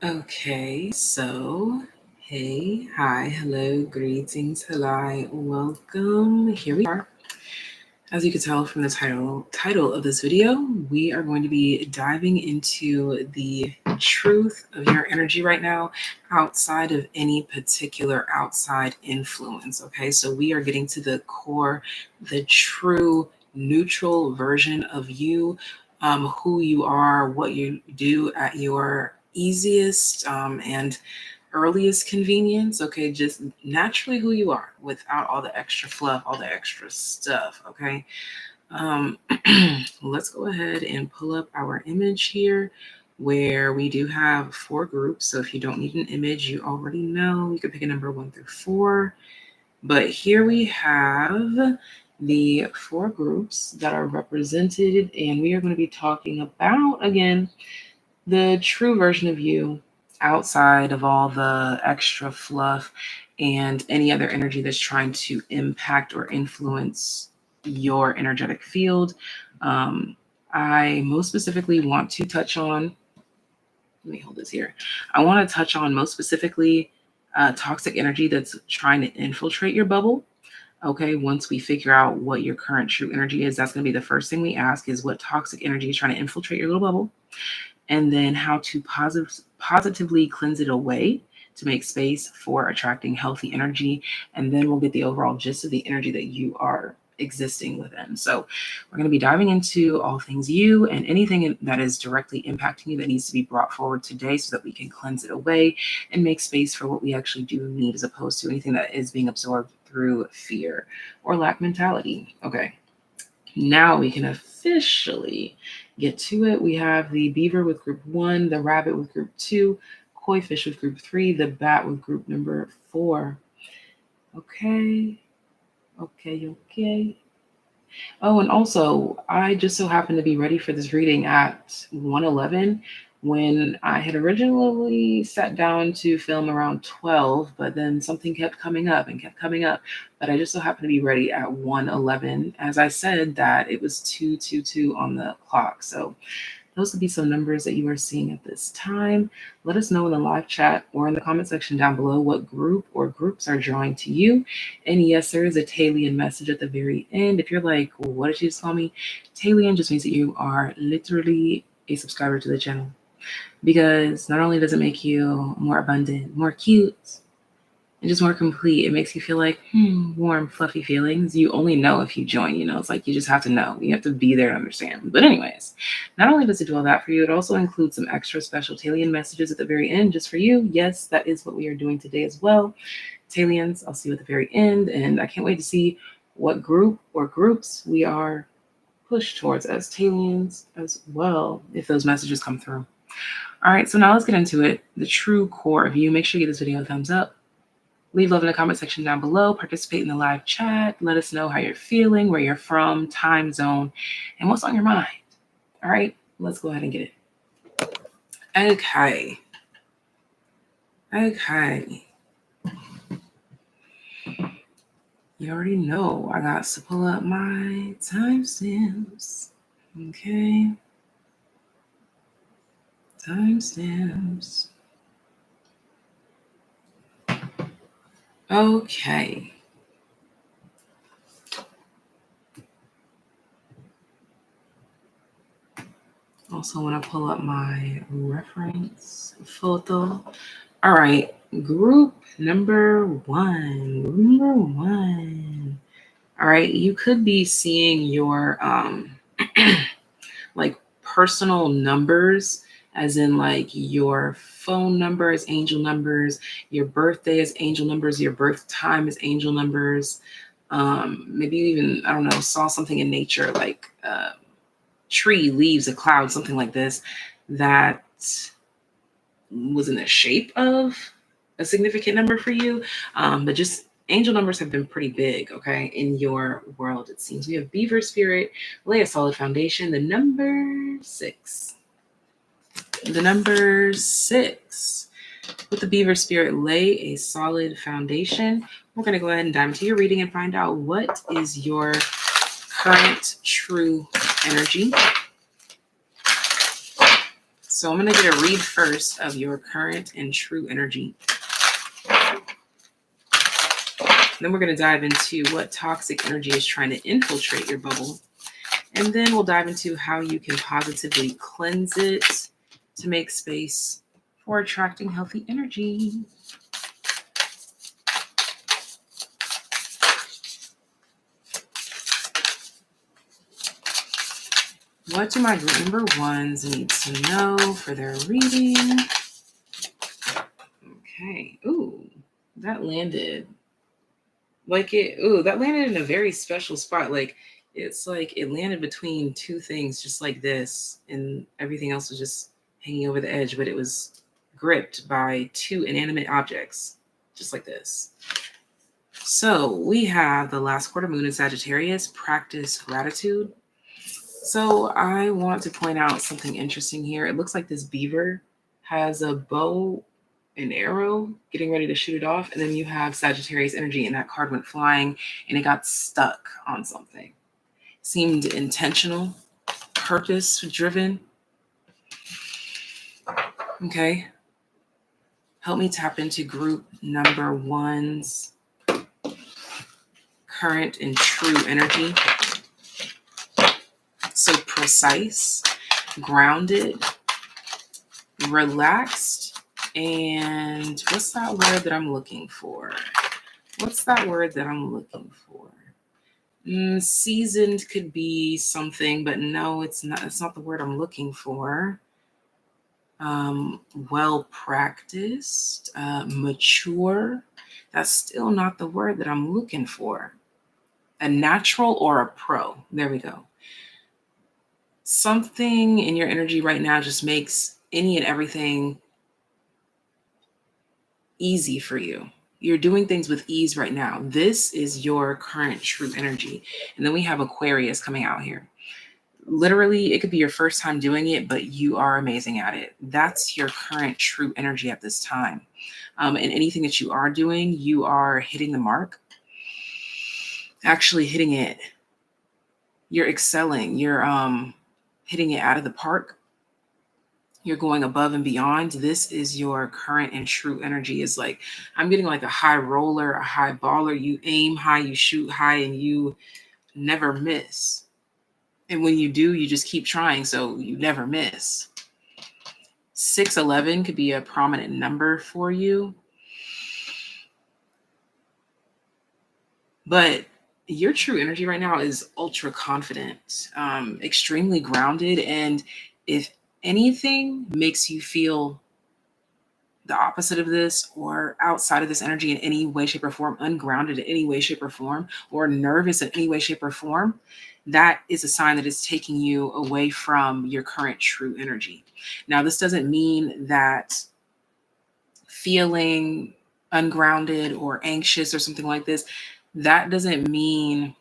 Okay, so hey, hi, hello, greetings, hello, welcome. Here we are. As you can tell from the title of this video, we are going to be diving into the truth of your energy right now outside of any particular outside influence. Okay, so we are getting to the core, the true neutral version of you, who you are, what you do at your easiest and earliest convenience. Okay, just naturally who you are without all the extra fluff, all the extra stuff. Okay, um, let's go ahead and pull up our image here where we do have 4 groups. So if you don't need an image, you already know you can pick a number 1 through 4. But here we have the 4 groups that are represented, and we are going to be talking about, again, the true version of you outside of all the extra fluff and any other energy that's trying to impact or influence your energetic field. I most specifically want to touch on, let me hold this here. I want to touch on most specifically toxic energy that's trying to infiltrate your bubble. Okay, once we figure out what your current true energy is, that's going to be the first thing we ask is what toxic energy is trying to infiltrate your little bubble, and then how to positively cleanse it away to make space for attracting healthy energy. And then we'll get the overall gist of the energy that you are existing within. So we're going to be diving into all things you and anything that is directly impacting you that needs to be brought forward today so that we can cleanse it away and make space for what we actually do need, as opposed to anything that is being absorbed through fear or lack mentality. Okay, now we can officially get to it. We have the beaver with group 1, the rabbit with group 2, koi fish with group 3, the bat with group number 4. Okay. Oh, and also, I just so happened to be ready for this reading at 1:11 when I had originally sat down to film around 12, but then something kept coming up and kept coming up. But I just so happened to be ready at 1:11. As I said, that it was 2:22 on the clock. So those would be some numbers that you are seeing at this time. Let us know in the live chat or in the comment section down below what group or groups are drawing to you. And yes, there is a TAYliens message at the very end. If you're like, well, what did you just call me? TAYliens just means that you are literally a subscriber to the channel. Because not only does it make you more abundant, more cute, and just more complete, it makes you feel like warm, fluffy feelings. You only know if you join, it's like you just have to know. You have to be there to understand. But anyways, not only does it do all that for you, it also includes some extra special TAYliens messages at the very end just for you. Yes, that is what we are doing today as well. TAYliens, I'll see you at the very end, and I can't wait to see what group or groups we are pushed towards as TAYliens as well, if those messages come through. All right, so now let's get into it. The true core of you. Make sure you give this video a thumbs up. Leave love in the comment section down below. Participate in the live chat. Let us know how you're feeling, where you're from, time zone, and what's on your mind. All right, let's go ahead and get it. Okay. You already know I got to pull up my timestamps. Okay. Timestamps. Okay. Also want to pull up my reference photo. All right, group number 1. All right, you could be seeing your like personal numbers, as in like your phone number is angel numbers, your birthday is angel numbers, your birth time is angel numbers. Maybe you even, I don't know, saw something in nature like tree, leaves, a cloud, something like this, that was in the shape of a significant number for you. But just angel numbers have been pretty big, okay, in your world, it seems. We have beaver spirit, lay a solid foundation. The number 6. The number 6. With the beaver spirit, lay a solid foundation. We're going to go ahead and dive into your reading and find out what is your current true energy. So I'm going to get a read first of your current and true energy. Then we're going to dive into what toxic energy is trying to infiltrate your bubble. And then we'll dive into how you can positively cleanse it to make space for attracting healthy energy. What do my number ones need to know for their reading? Okay. Ooh, that landed like it. Ooh, that landed in a very special spot. Like it's like it landed between two things, just like this, and everything else was just hanging over the edge, but it was gripped by two inanimate objects, just like this. So we have the last quarter moon in Sagittarius, practice gratitude. So I want to point out something interesting here. It looks like this beaver has a bow and arrow getting ready to shoot it off. And then you have Sagittarius energy and that card went flying and it got stuck on something. Seemed intentional, purpose driven. Okay. Help me tap into group number one's current and true energy. So precise, grounded, relaxed, and what's that word that I'm looking for? Seasoned could be something, but no, it's not. It's not the word I'm looking for. Well practiced, mature. That's still not the word that I'm looking for. A natural or a pro. There we go. Something in your energy right now just makes any and everything easy for you. You're doing things with ease right now. This is your current true energy. And then we have Aquarius coming out here. Literally, it could be your first time doing it, but you are amazing at it. That's your current true energy at this time. And anything that you are doing, you are hitting the mark. Actually hitting it. You're excelling. You're hitting it out of the park. You're going above and beyond. This is your current and true energy. Is like, I'm getting like a high roller, a high baller. You aim high, you shoot high, and you never miss. And when you do, you just keep trying, so you never miss. 611 could be a prominent number for you. But your true energy right now is ultra confident, extremely grounded. And if anything makes you feel the opposite of this or outside of this energy in any way, shape, or form, ungrounded in any way, shape, or form, or nervous in any way, shape, or form, that is a sign that it's taking you away from your current true energy. Now, this doesn't mean that feeling ungrounded or anxious or something like this, that doesn't mean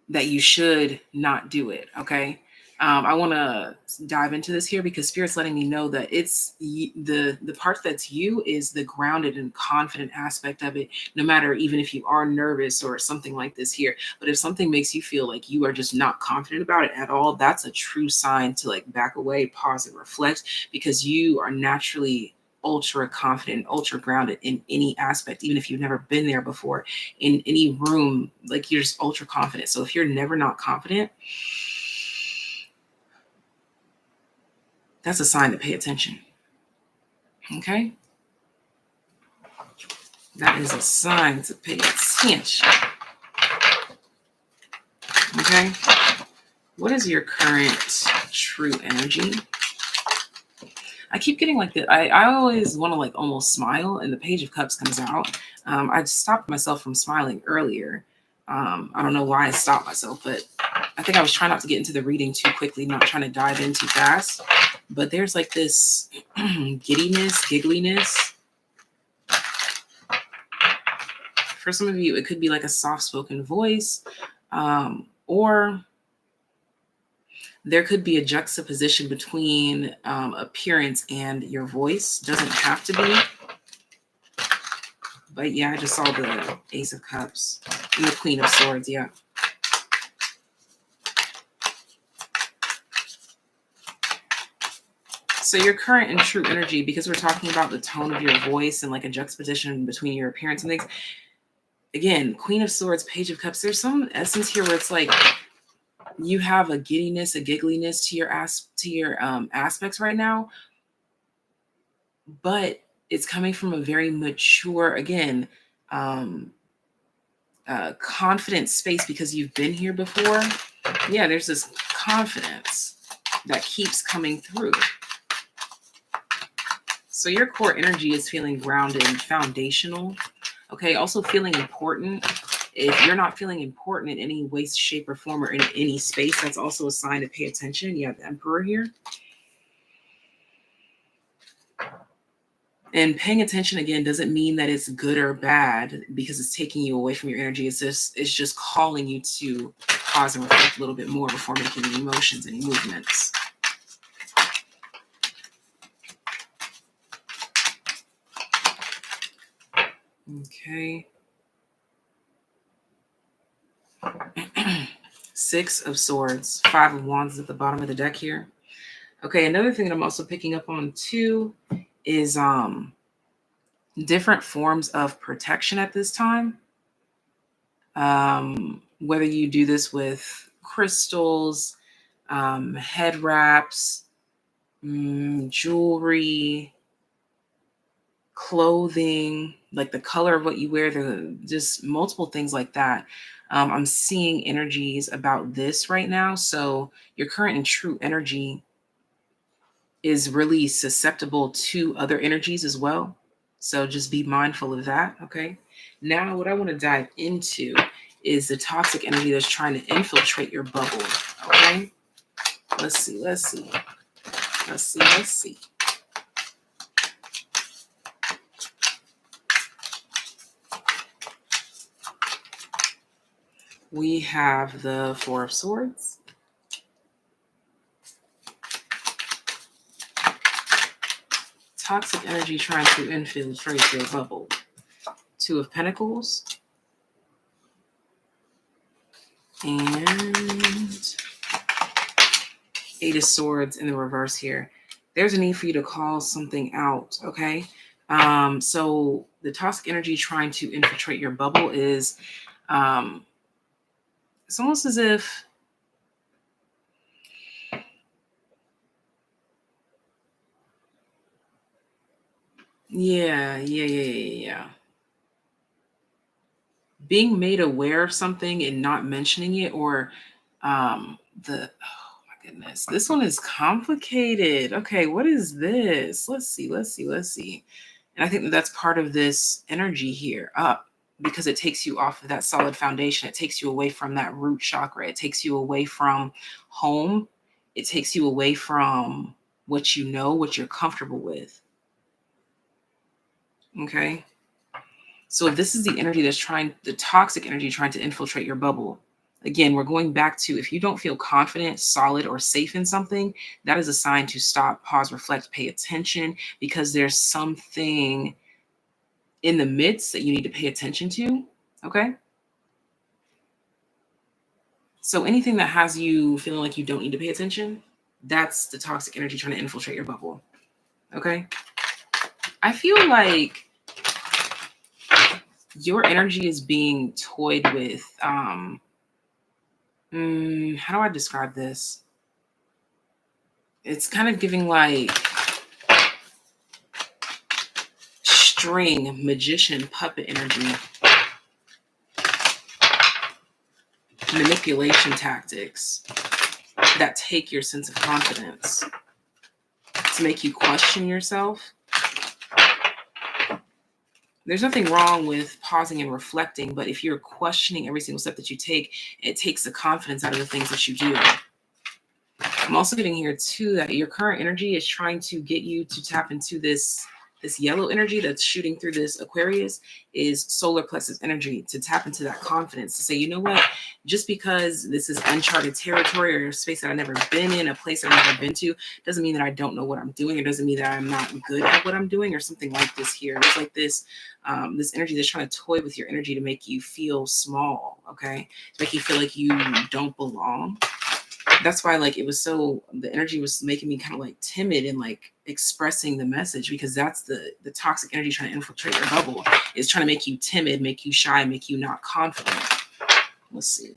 that you should not do it, okay? I want to dive into this here because Spirit's letting me know that it's the part that's you is the grounded and confident aspect of it, no matter even if you are nervous or something like this here. But if something makes you feel like you are just not confident about it at all, that's a true sign to like back away, pause, and reflect, because you are naturally ultra confident, ultra grounded in any aspect, even if you've never been there before, in any room, like you're just ultra confident. So if you're never not confident, that's a sign to pay attention. Okay? That is a sign to pay attention. Okay? What is your current true energy? I keep getting like that. I always want to like almost smile and the Page of Cups comes out. I stopped myself from smiling earlier. I don't know why I stopped myself, but I think I was trying not to get into the reading too quickly, not trying to dive in too fast. But there's like this giddiness, giggliness. For some of you, it could be like a soft-spoken voice, or there could be a juxtaposition between appearance and your voice. Doesn't have to be. But yeah, I just saw the Ace of Cups and the Queen of Swords, yeah. So your current and true energy, because we're talking about the tone of your voice and like a juxtaposition between your appearance and things. Again, Queen of Swords, Page of Cups. There's some essence here where it's like you have a giddiness, a giggliness to your aspects right now, but it's coming from a very mature, again, confident space because you've been here before. Yeah, there's this confidence that keeps coming through. So your core energy is feeling grounded and foundational. Okay, also feeling important. If you're not feeling important in any way, shape, or form, or in any space, that's also a sign to pay attention. You have the Emperor here. And paying attention, again, doesn't mean that it's good or bad because it's taking you away from your energy. It's just calling you to pause and reflect a little bit more before making any emotions, any movements. Okay. Six of Swords, Five of Wands at the bottom of the deck here. Okay, another thing that I'm also picking up on too is different forms of protection at this time. Whether you do this with crystals, head wraps, jewelry, clothing, like the color of what you wear, just multiple things like that. I'm seeing energies about this right now. So your current and true energy is really susceptible to other energies as well. So just be mindful of that. Okay. Now, what I want to dive into is the toxic energy that's trying to infiltrate your bubble. Okay. Let's see. We have the Four of Swords. Toxic energy trying to infiltrate your bubble. Two of Pentacles. And Eight of Swords in the reverse here. There's a need for you to call something out, okay? So the toxic energy trying to infiltrate your bubble is, it's almost as if yeah. Being made aware of something and not mentioning it, or oh my goodness, this one is complicated. Okay, what is this? Let's see. And I think that that's part of this energy here up, because it takes you off of that solid foundation. It takes you away from that root chakra. It takes you away from home. It takes you away from what you know, what you're comfortable with. Okay. So if this is the energy that's the toxic energy trying to infiltrate your bubble, again, we're going back to, if you don't feel confident, solid, or safe in something, that is a sign to stop, pause, reflect, pay attention, because there's something in the midst that you need to pay attention to. Okay. So anything that has you feeling like you don't need to pay attention, that's the toxic energy trying to infiltrate your bubble. Okay. I feel like your energy is being toyed with. How do I describe this? It's kind of giving like string, magician, puppet energy, manipulation tactics that take your sense of confidence to make you question yourself. There's nothing wrong with pausing and reflecting, but if you're questioning every single step that you take, it takes the confidence out of the things that you do. I'm also getting here too that your current energy is trying to get you to tap into this yellow energy that's shooting through this Aquarius, is solar plexus energy, to tap into that confidence, to say, you know what, just because this is uncharted territory or a space that I've never been in, a place I've never been to, doesn't mean that I don't know what I'm doing. It doesn't mean that I'm not good at what I'm doing, or something like this here. It's like this energy that's trying to toy with your energy to make you feel small, okay? To make you feel like you don't belong. that's why like it was so, the energy was making me kind of like timid and like expressing the message, because that's the toxic energy trying to infiltrate your bubble, is trying to make you timid, make you shy, make you not confident. Let's see.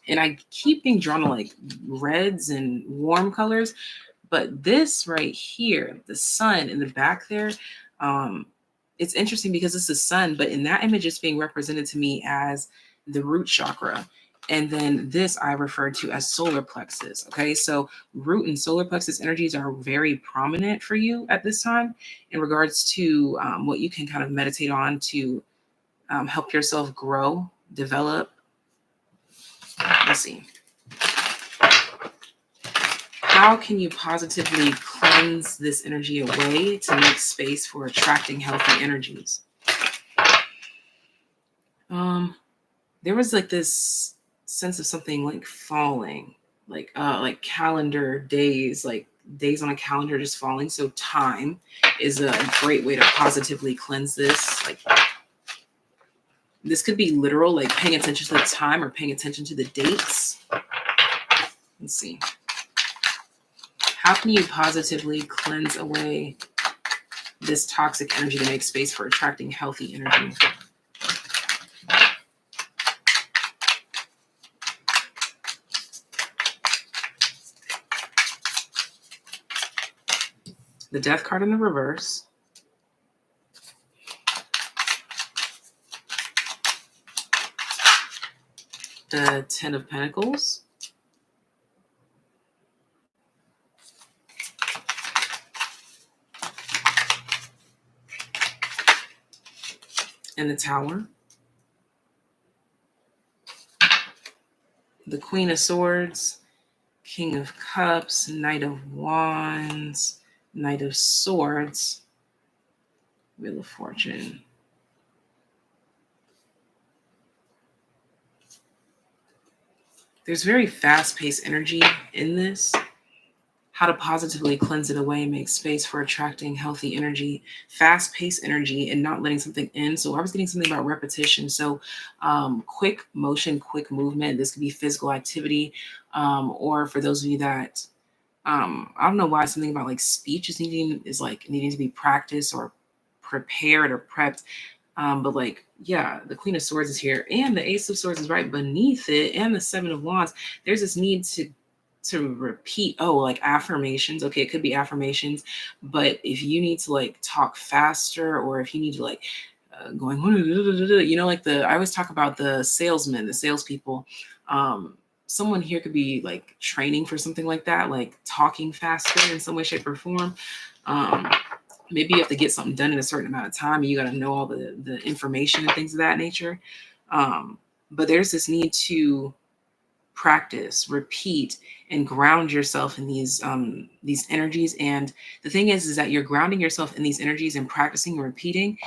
And I keep being drawn to like reds and warm colors, but this right here, the sun in the back there, it's interesting because it's the sun, but in that image, it's being represented to me as the root chakra. And then this I refer to as solar plexus. Okay, so root and solar plexus energies are very prominent for you at this time in regards to what you can kind of meditate on to help yourself grow, develop. Let's see. How can you positively cleanse this energy away to make space for attracting healthy energies? There was like this sense of something like falling, like calendar days, like days on a calendar just falling. So time is a great way to positively cleanse this. Like this could be literal, like paying attention to the time or paying attention to the dates. Let's see. How can you positively cleanse away this toxic energy to make space for attracting healthy energy? The Death card in the reverse. The Ten of Pentacles. And the Tower. The Queen of Swords, King of Cups, Knight of Wands, Knight of Swords, Wheel of Fortune. There's very fast-paced energy in this. How to positively cleanse it away and make space for attracting healthy energy, fast-paced energy, and not letting something in. So I was getting something about repetition. So quick motion, quick movement. This could be physical activity, or for those of you that, I don't know why something about like speech is needing to be practiced or prepared or prepped. But like, yeah, the Queen of Swords is here, and the Ace of Swords is right beneath it, and the Seven of Wands. There's this need to repeat, like affirmations. Okay, it could be affirmations, but if you need to like talk faster, or if you need to like going, like I always talk about the salesmen, the salespeople. Someone here could be like training for something like that, like talking faster in some way, shape, or form. Maybe you have to get something done in a certain amount of time, and you got to know all the information and things of that nature. But there's this need to practice, repeat, and ground yourself in these energies. And the thing is that you're grounding yourself in these energies and practicing and repeating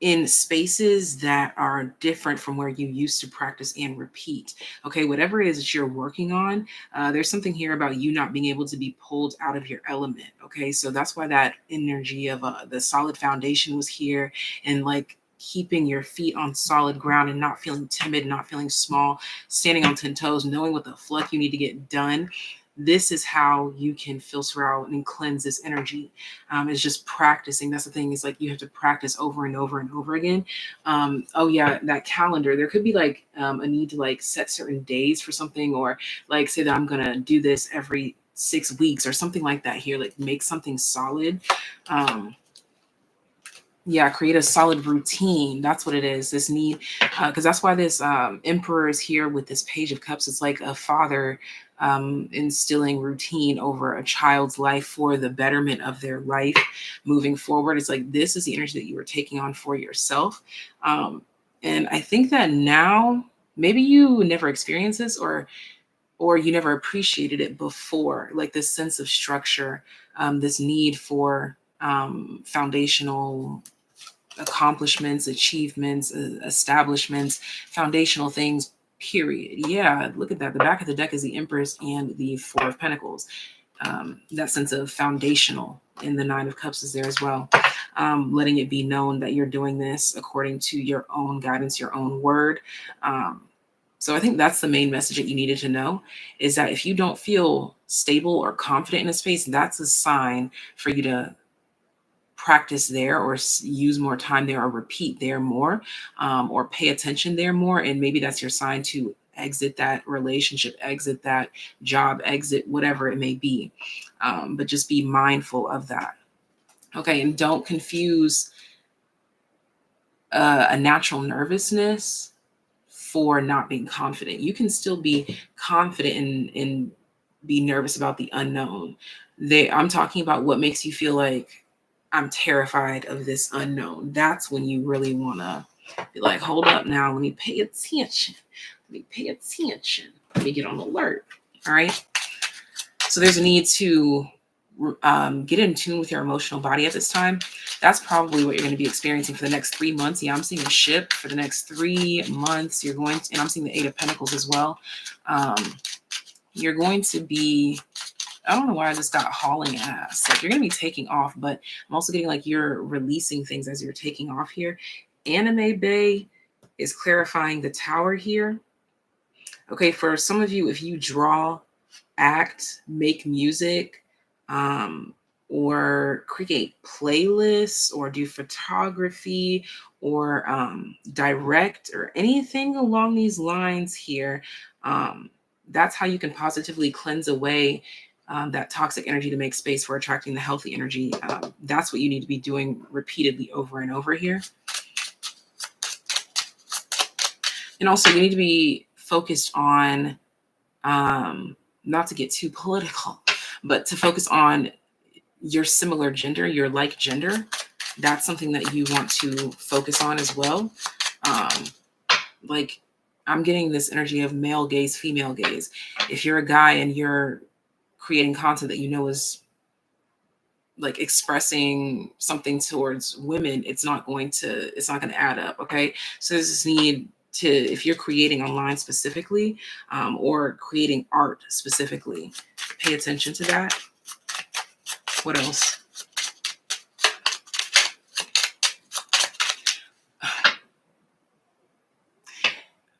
in spaces that are different from where you used to practice and repeat. Okay, whatever it is that you're working on, there's something here about you not being able to be pulled out of your element. Okay, so that's why that energy of the solid foundation was here, and like keeping your feet on solid ground and not feeling timid, not feeling small, standing on 10 toes, knowing what the fuck you need to get done. This is how you can filter out and cleanse this energy. It's just practicing. That's the thing. It's like you have to practice over and over and over again. Oh yeah, that calendar. There could be like a need to like set certain days for something, or like say that I'm gonna do this every 6 weeks or something like that here. Like make something solid. Yeah, create a solid routine. That's what it is. This need, because that's why this emperor is here with this Page of Cups. It's like a father instilling routine over a child's life for the betterment of their life moving forward. It's like this is the energy that you were taking on for yourself. And I think that now maybe you never experienced this, or you never appreciated it before, like this sense of structure, this need for foundational accomplishments, achievements, establishments, foundational things, period. Yeah, look at that. The back of the deck is the Empress and the Four of Pentacles. That sense of foundational in the Nine of Cups is there as well. Letting it be known that you're doing this according to your own guidance, your own word. So I think that's the main message that you needed to know, is that if you don't feel stable or confident in a space, that's a sign for you to practice there, or use more time there, or repeat there more, or pay attention there more. And maybe that's your sign to exit that relationship, exit that job, exit whatever it may be. But just be mindful of that. Okay. And don't confuse a natural nervousness for not being confident. You can still be confident and be nervous about the unknown. I'm talking about what makes you feel like, I'm terrified of this unknown. That's when you really want to be like, hold up now, let me pay attention. Let me pay attention. Let me get on alert. All right. So there's a need to get in tune with your emotional body at this time. That's probably what you're going to be experiencing for the next 3 months. Yeah, I'm seeing a ship for the next 3 months. You're going to, and I'm seeing the 8 of Pentacles as well. You're going to be, I don't know why I just got hauling ass. Like, you're going to be taking off, but I'm also getting like you're releasing things as you're taking off here. Anime Bay is clarifying the Tower here. Okay, for some of you, if you draw, act, make music, or create playlists, or do photography, or direct, or anything along these lines here, that's how you can positively cleanse away that toxic energy to make space for attracting the healthy energy. That's what you need to be doing repeatedly over and over here. And also, you need to be focused on, not to get too political, but to focus on your similar gender, your like gender. That's something that you want to focus on as well. Like, I'm getting this energy of male gaze, female gaze. If you're a guy and you're creating content that you know is like expressing something towards women, it's not going to add up. Okay. So there's this need to, if you're creating online specifically, or creating art specifically, pay attention to that. What else?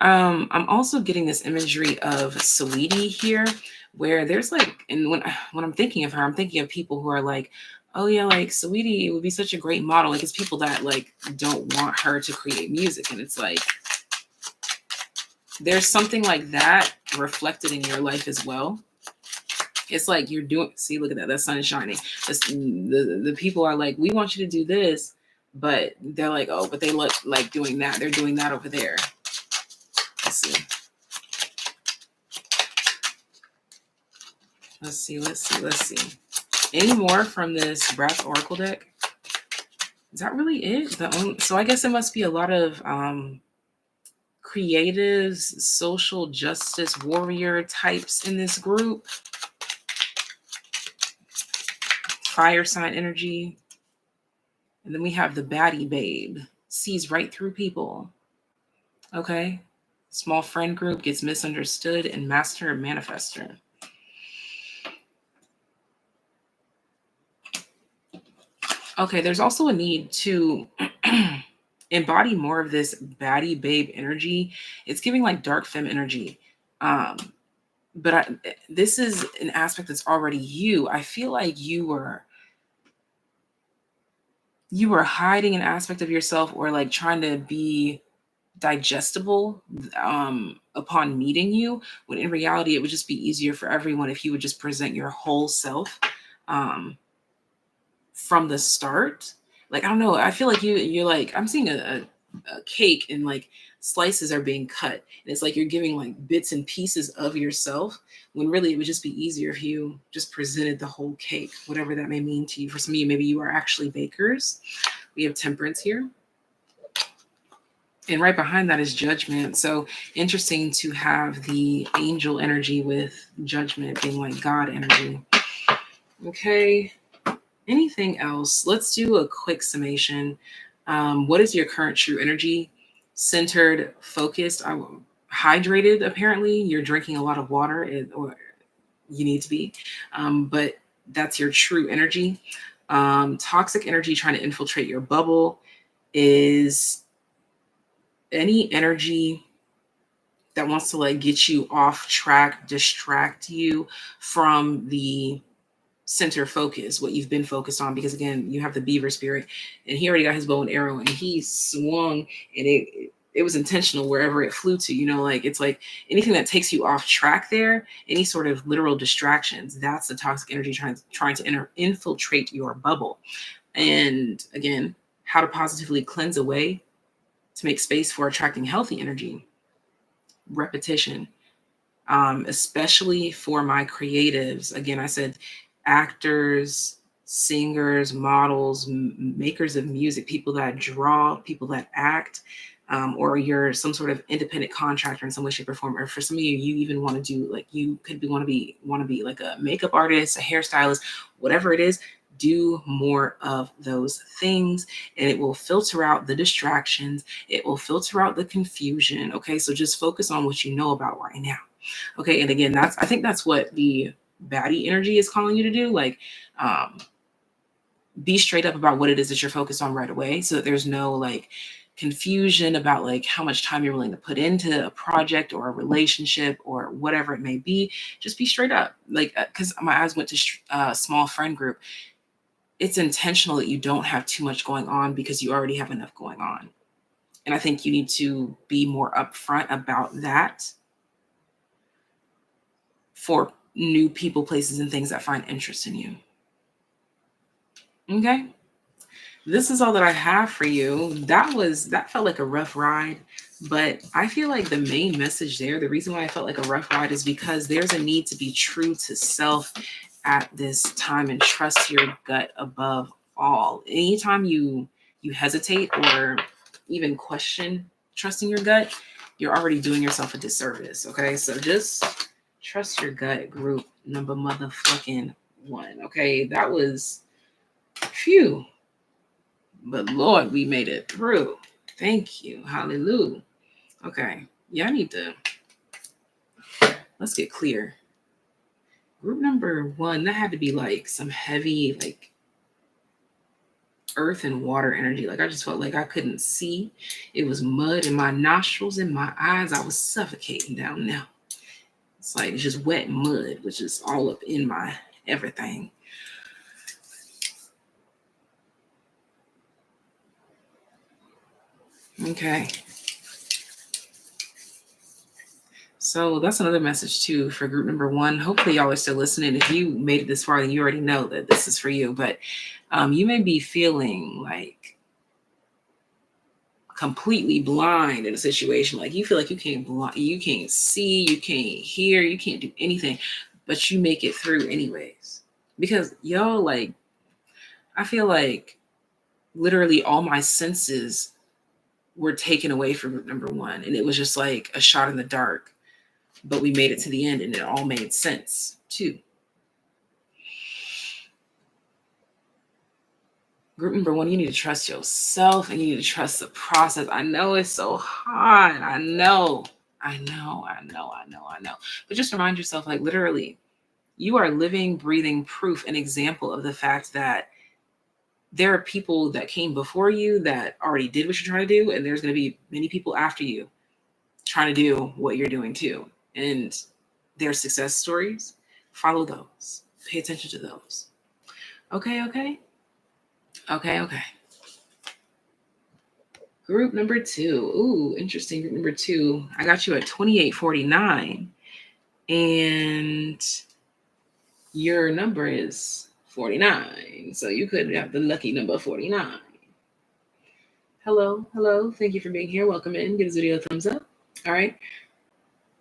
I'm also getting this imagery of Sweetie here, where there's like, and when I'm thinking of her, I'm thinking of people who are like, oh yeah, like Sweetie would be such a great model. Like, it's people that like don't want her to create music, and it's like, there's something like that reflected in your life as well. It's like you're doing, see, look at that, the sun is shining. The people are like, we want you to do this, but they're like, oh, but they look like doing that. They're doing that over there. Let's see. Let's see. Any more from this Breath Oracle deck? Is that really it? So I guess it must be a lot of creatives, social justice warrior types in this group. Fire sign energy. And then we have the baddie babe. Sees right through people. Okay. Small friend group, gets misunderstood, and master manifester. Okay, there's also a need to embody more of this baddie babe energy. It's giving like dark femme energy. But this is an aspect that's already you. I feel like you were hiding an aspect of yourself, or like trying to be digestible upon meeting you, when in reality it would just be easier for everyone if you would just present your whole self from the start. Like, I don't know, I feel like you're like, I'm seeing a cake, and like slices are being cut, and it's like you're giving like bits and pieces of yourself, when really it would just be easier if you just presented the whole cake, whatever that may mean to you. For some of you, maybe you are actually bakers. We have temperance here. And right behind that is judgment. So interesting to have the angel energy with judgment being like God energy. Okay. Anything else? Let's do a quick summation. What is your current true energy? Centered, focused, hydrated. Apparently, you're drinking a lot of water, or you need to be. But that's your true energy. Toxic energy trying to infiltrate your bubble is any energy that wants to like get you off track, distract you from the center focus, what you've been focused on. Because again, you have the beaver spirit, and he already got his bow and arrow, and he swung, and it was intentional wherever it flew to. Like it's like anything that takes you off track there, any sort of literal distractions, that's the toxic energy trying to infiltrate your bubble. And again, how to positively cleanse away to make space for attracting healthy energy. Repetition, especially for my creatives. Again, I said actors, singers, models, makers of music, people that draw, people that act, or you're some sort of independent contractor in some way, shape, or form. Or for some of you, you even want to do like you could be want to be like a makeup artist, a hairstylist, whatever it is. Do more of those things, and it will filter out the distractions. It will filter out the confusion. Okay, so just focus on what you know about right now. Okay, and again, I think that's what the baddie energy is calling you to do. Like, be straight up about what it is that you're focused on right away, so that there's no like confusion about like how much time you're willing to put into a project or a relationship or whatever it may be. Just be straight up, like, because my eyes went to a small friend group. It's intentional that you don't have too much going on because you already have enough going on. And I think you need to be more upfront about that for new people, places, and things that find interest in you. Okay? This is all that I have for you. That felt like a rough ride, but I feel like the main message there, the reason why I felt like a rough ride is because there's a need to be true to self at this time and trust your gut above all. Anytime you hesitate or even question trusting your gut, you're already doing yourself a disservice. Okay, so just trust your gut, group number motherfucking 1. Okay, that was phew, but Lord, we made it through. Thank you, hallelujah. Okay, yeah, let's get clear. Group number 1, that had to be like some heavy, like earth and water energy. Like I just felt like I couldn't see. It was mud in my nostrils, in my eyes. I was suffocating down there. It's like it's just wet mud, which is all up in my everything. Okay. So that's another message too for group number 1. Hopefully y'all are still listening. If you made it this far, then you already know that this is for you. But you may be feeling like completely blind in a situation. Like you feel like you can't see, you can't hear, you can't do anything, but you make it through anyways. Because y'all, like, I feel like literally all my senses were taken away from group number 1, and it was just like a shot in the dark. But we made it to the end, and it all made sense too. Group number 1, you need to trust yourself and you need to trust the process. I know it's so hard. I know. But just remind yourself, like, literally, you are living, breathing proof, an example of the fact that there are people that came before you that already did what you're trying to do, and there's going to be many people after you trying to do what you're doing too. And their success stories, follow those. Pay attention to those. Okay. Group number 2. Ooh, interesting. Group number 2. I got you at 2849. And your number is 49. So you could have the lucky number 49. Hello. Thank you for being here. Welcome in. Give this video a thumbs up. All right.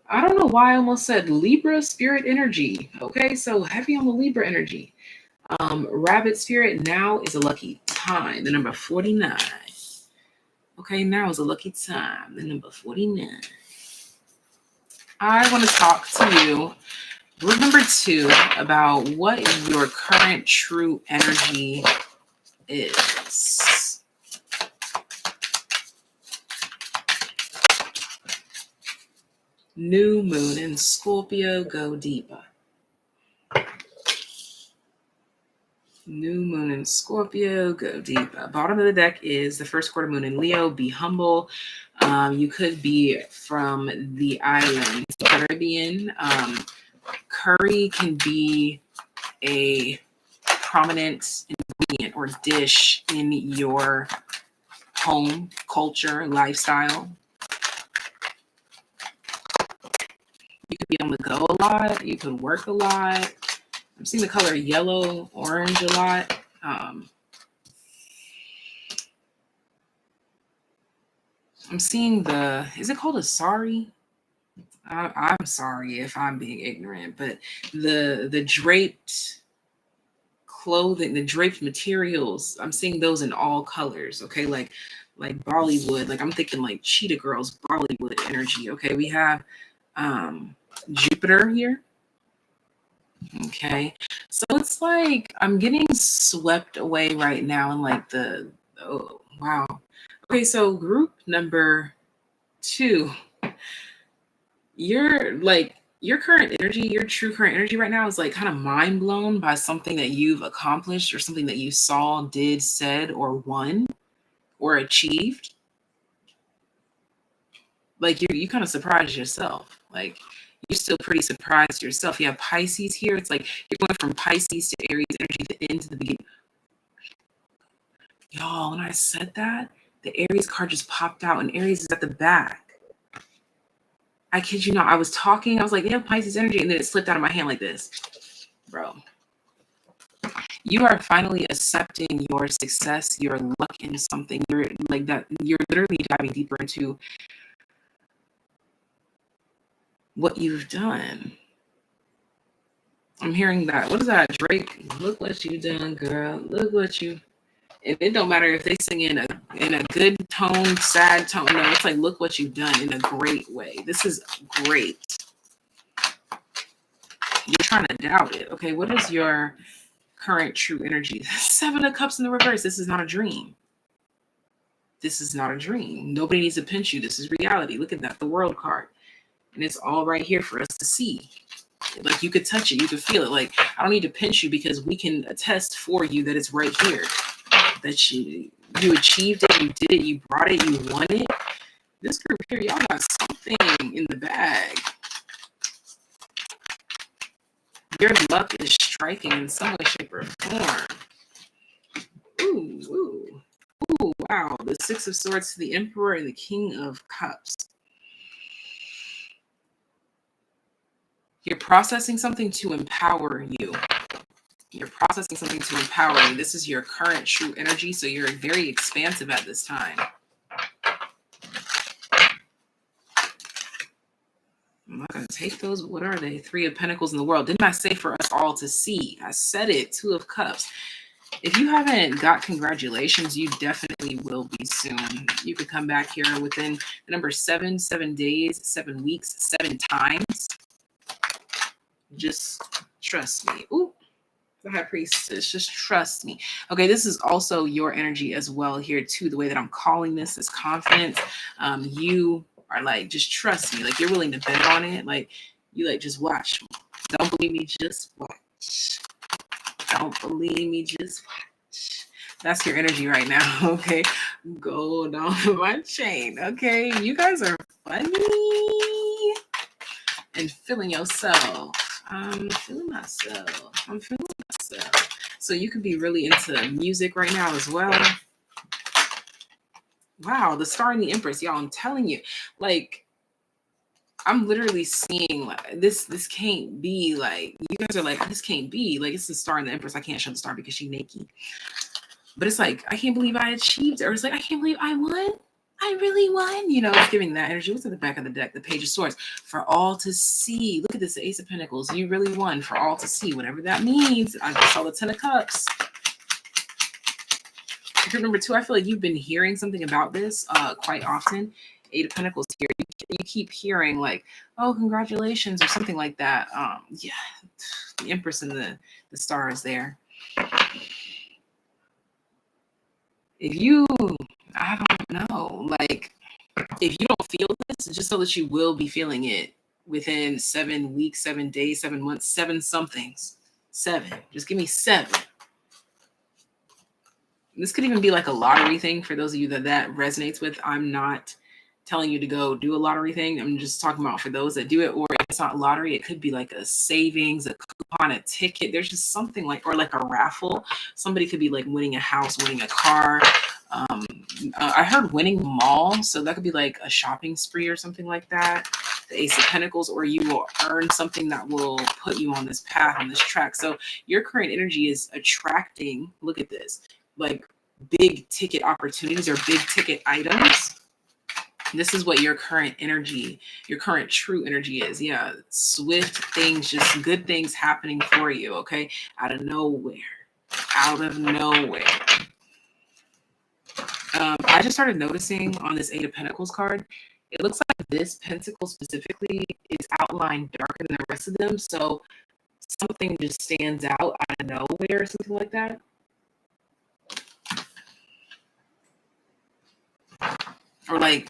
I don't know why I almost said Libra spirit energy. Okay, so heavy on the Libra energy. Rabbit spirit, now is a lucky time. The number 49. Okay, now is a lucky time. The number 49. I want to talk to you, group number 2, about what your current true energy is. New moon in Scorpio, go deeper. New moon in Scorpio, go deep. Bottom of the deck is the first quarter moon in Leo, be humble. You could be from the islands, Caribbean. Curry can be a prominent ingredient or dish in your home, culture, lifestyle. You could be on the go a lot. You could work a lot. I'm seeing the color yellow, orange a lot. I'm seeing is it called a sari? I'm sorry if I'm being ignorant, but the draped clothing, the draped materials, I'm seeing those in all colors. Okay, like Bollywood, like I'm thinking like Cheetah Girls, Bollywood energy. Okay, we have Jupiter here. Okay, so it's like I'm getting swept away right now in like oh wow. Okay, so group number 2, your current energy, your true current energy right now is like kind of mind blown by something that you've accomplished or something that you saw, did, said, or won or achieved. Like you kind of surprised yourself. Like you're still pretty surprised yourself. You have Pisces here. It's like you're going from Pisces to Aries energy to the end to the beginning. Y'all, when I said that, the Aries card just popped out and Aries is at the back. I kid you not. I was talking. I was like, yeah, Pisces energy. And then it slipped out of my hand like this. Bro. You are finally accepting your success, your luck in something. You're like that. You're literally diving deeper into what you've done. I'm hearing that. What is that, Drake? Look what you done, girl. Look what you. And it don't matter if they sing in a good tone, sad tone. No, it's like look what you've done in a great way. This is great. You're trying to doubt it. Okay, what is your current true energy? 7 of Cups in the reverse. This is not a dream. This is not a dream. Nobody needs to pinch you. This is reality. Look at that, the World card. And it's all right here for us to see. Like you could touch it, you could feel it. Like I don't need to pinch you because we can attest for you that it's right here. That you achieved it, you did it, you brought it, you won it. This group here, y'all got something in the bag. Your luck is striking in some way, shape, or form. Ooh, ooh. Ooh, wow. The 6 of Swords to the Emperor and the King of Cups. You're processing something to empower you. You're processing something to empower you. This is your current true energy, so you're very expansive at this time. I'm not going to take those. What are they? 3 of Pentacles in the world. Didn't I say for us all to see? I said it. 2 of Cups. If you haven't got congratulations, you definitely will be soon. You could come back here within the number 7, 7 days, 7 weeks, 7 times. Just trust me. Ooh, the High Priestess, just trust me. Okay, this is also your energy as well here too. The way that I'm calling this is confidence. You are like, just trust me. Like you're willing to bet on it. Like you like, just watch. Don't believe me, just watch. Don't believe me, just watch. That's your energy right now, okay? Gold on my chain, okay? You guys are funny. And feeling yourself. I'm feeling myself. I'm feeling myself. So you could be really into music right now as well. Wow, the Star and the Empress, y'all, I'm telling you. Like, I'm literally seeing like this can't be. Like you guys are like, this can't be. Like it's the Star and the Empress. I can't show the Star because she's naked. But it's like, I can't believe I achieved it. Or it's like, I can't believe I won. I really won. You know, it's giving that energy. What's at the back of the deck? The Page of Swords. For all to see. Look at this, the Ace of Pentacles. You really won. For all to see. Whatever that means. I just saw the 10 of Cups. Group number 2, I feel like you've been hearing something about this quite often. 8 of Pentacles here. You keep hearing like, oh, congratulations or something like that. Yeah, the Empress and the Star is there. If you, I don't know, like if you don't feel this, just so that you will be feeling it within 7 weeks, 7 days, 7 months, 7 somethings. 7. Just give me 7. This could even be like a lottery thing for those of you that resonates with. I'm not telling you to go do a lottery thing. I'm just talking about for those that do it. Or if it's not lottery, it could be like a savings, a coupon, a ticket. There's just something like, or like a raffle. Somebody could be like winning a house, winning a car. I heard winning mall, so that could be like a shopping spree or something like that. The Ace of Pentacles, or you will earn something that will put you on this path, on this track. So your current energy is attracting, look at this, like big ticket opportunities or big ticket items. This is what your current energy, your current true energy is. Yeah, swift things, just good things happening for you, okay? Out of nowhere. Out of nowhere. I just started noticing on this Eight of Pentacles card, it looks like this pentacle specifically is outlined darker than the rest of them. So something just stands out of nowhere or something like that. Or like,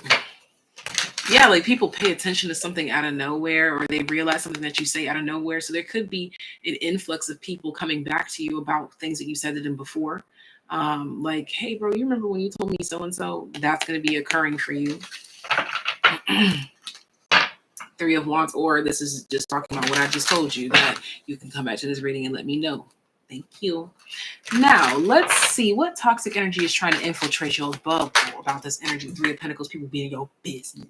yeah, like people pay attention to something out of nowhere, or they realize something that you say out of nowhere. So there could be an influx of people coming back to you about things that you said to them before. Like, hey, bro, you remember when you told me so-and-so? That's going to be occurring for you. Three of Wands, or this is just talking about what I just told you, that you can come back to this reading and let me know. Thank you. Now, let's see what toxic energy is trying to infiltrate your bubble about this energy. Three of Pentacles, people being your business.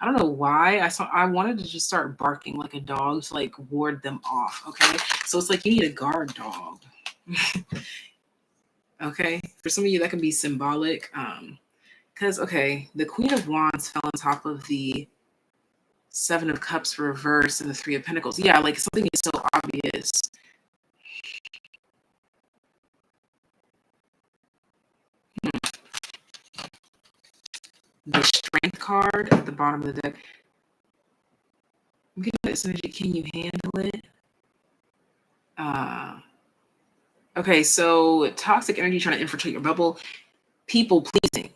I don't know why. I wanted to just start barking like a dog to like ward them off, okay? So it's like you need a guard dog. Okay? For some of you, that can be symbolic. Because, okay, the Queen of Wands fell on top of the Seven of Cups reversed and the Three of Pentacles. Yeah, like something is so obvious. The Strength card at the bottom of the deck. I'm getting this energy. Can you handle it? Okay, so toxic energy trying to infiltrate your bubble. People pleasing.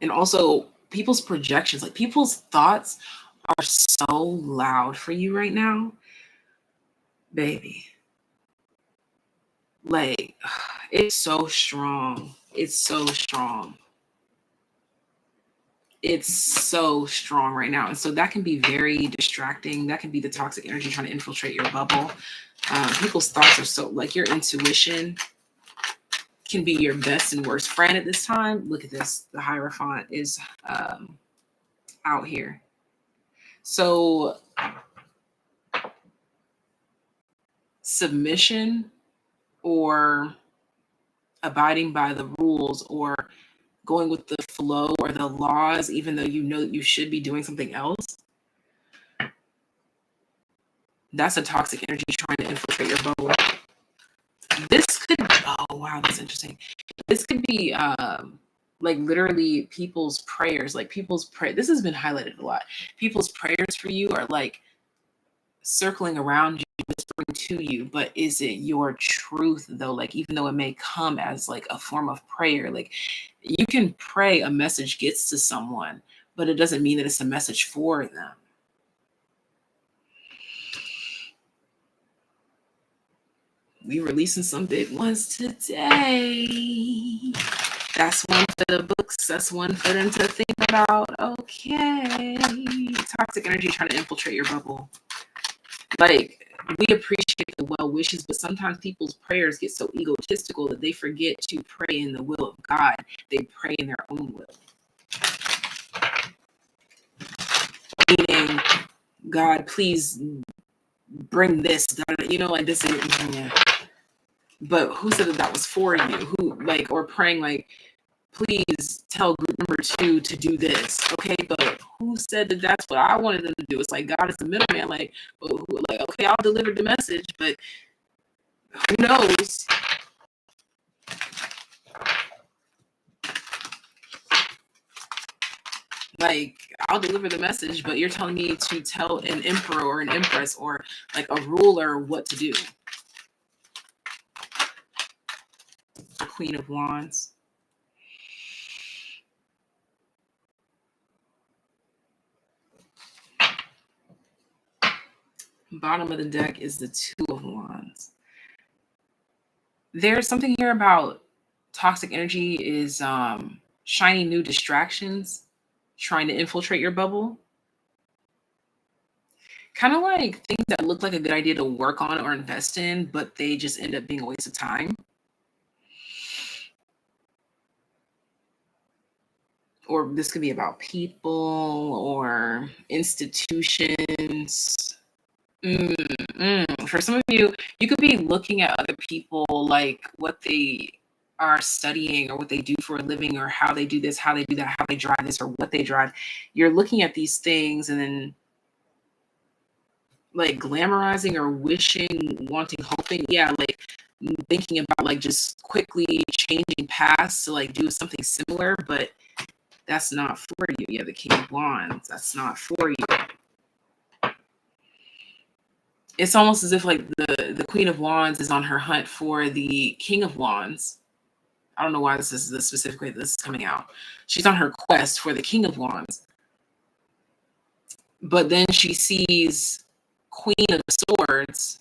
And also people's projections. Like people's thoughts are so loud for you right now. Baby. Like, it's so strong. It's so strong. It's so strong right now. And so that can be very distracting. That can be the toxic energy trying to infiltrate your bubble. People's thoughts are so, like, your intuition can be your best and worst friend at this time. Look at this. The Hierophant is out here. So submission or abiding by the rules or going with the flow or the laws, even though you know that you should be doing something else, that's a toxic energy trying to infiltrate your bubble. This could, oh wow, that's interesting. This could be like literally people's prayers, like people's prayer. This has been highlighted a lot. People's prayers for you are like circling around you, whispering to you, but is it your truth though? Like, even though it may come as like a form of prayer, like you can pray a message gets to someone, but it doesn't mean that it's a message for them. We releasing some big ones today. That's one for the books. That's one for them to think about. Okay. Toxic energy trying to infiltrate your bubble. Like, we appreciate the well wishes, but sometimes people's prayers get so egotistical that they forget to pray in the will of God. They pray in their own will. Meaning, God, please bring this, you know, like this. Yeah. But who said that was for you? Who, like, or praying like, please tell group number 2 to do this. Okay, but who said that that's what I wanted them to do? It's like God is the middleman. Like, like, okay, I'll deliver the message, but who knows? Like, I'll deliver the message, but you're telling me to tell an emperor or an empress or like a ruler what to do. The Queen of Wands. Bottom of the deck is the Two of Wands. There's something here about toxic energy is shiny new distractions trying to infiltrate your bubble. Kind of like things that look like a good idea to work on or invest in, but they just end up being a waste of time. Or this could be about people or institutions. For some of you, you could be looking at other people, like what they are studying or what they do for a living or how they do this, how they do that, how they drive this or what they drive. You're looking at these things and then like glamorizing or wishing, wanting, hoping. Yeah, like thinking about like just quickly changing paths to like do something similar, but that's not for you. Yeah, the King of Wands, that's not for you. It's almost as if like the Queen of Wands is on her hunt for the King of Wands. I don't know why this is the specific way this is coming out. She's on her quest for the King of Wands. But then she sees Queen of Swords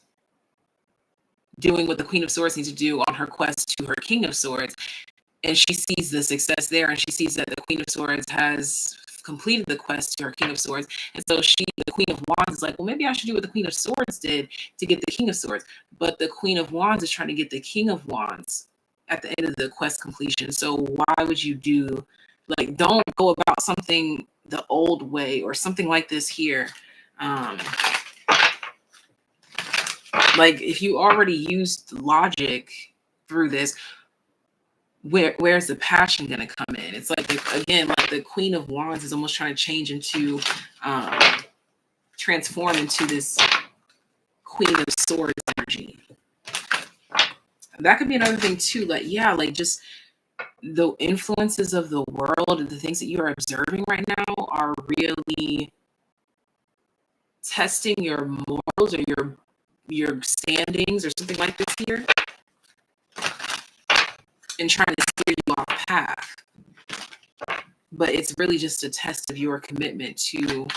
doing what the Queen of Swords needs to do on her quest to her King of Swords. And she sees the success there, and she sees that the Queen of Swords has completed the quest to her King of Swords. And so she, the Queen of Wands, is like, well, maybe I should do what the Queen of Swords did to get the King of Swords. But the Queen of Wands is trying to get the King of Wands at the end of the quest completion. So why would you do, like, don't go about something the old way or something like this here. Like, if you already used logic through this, where's the passion going to come in? It's like, again, like the Queen of Wands is almost trying to change into, transform into this Queen of Swords energy. That could be another thing too. Like, yeah, like just the influences of the world and the things that you are observing right now are really testing your morals or your standings or something like this here, and trying to steer you off path. But it's really just a test of your commitment to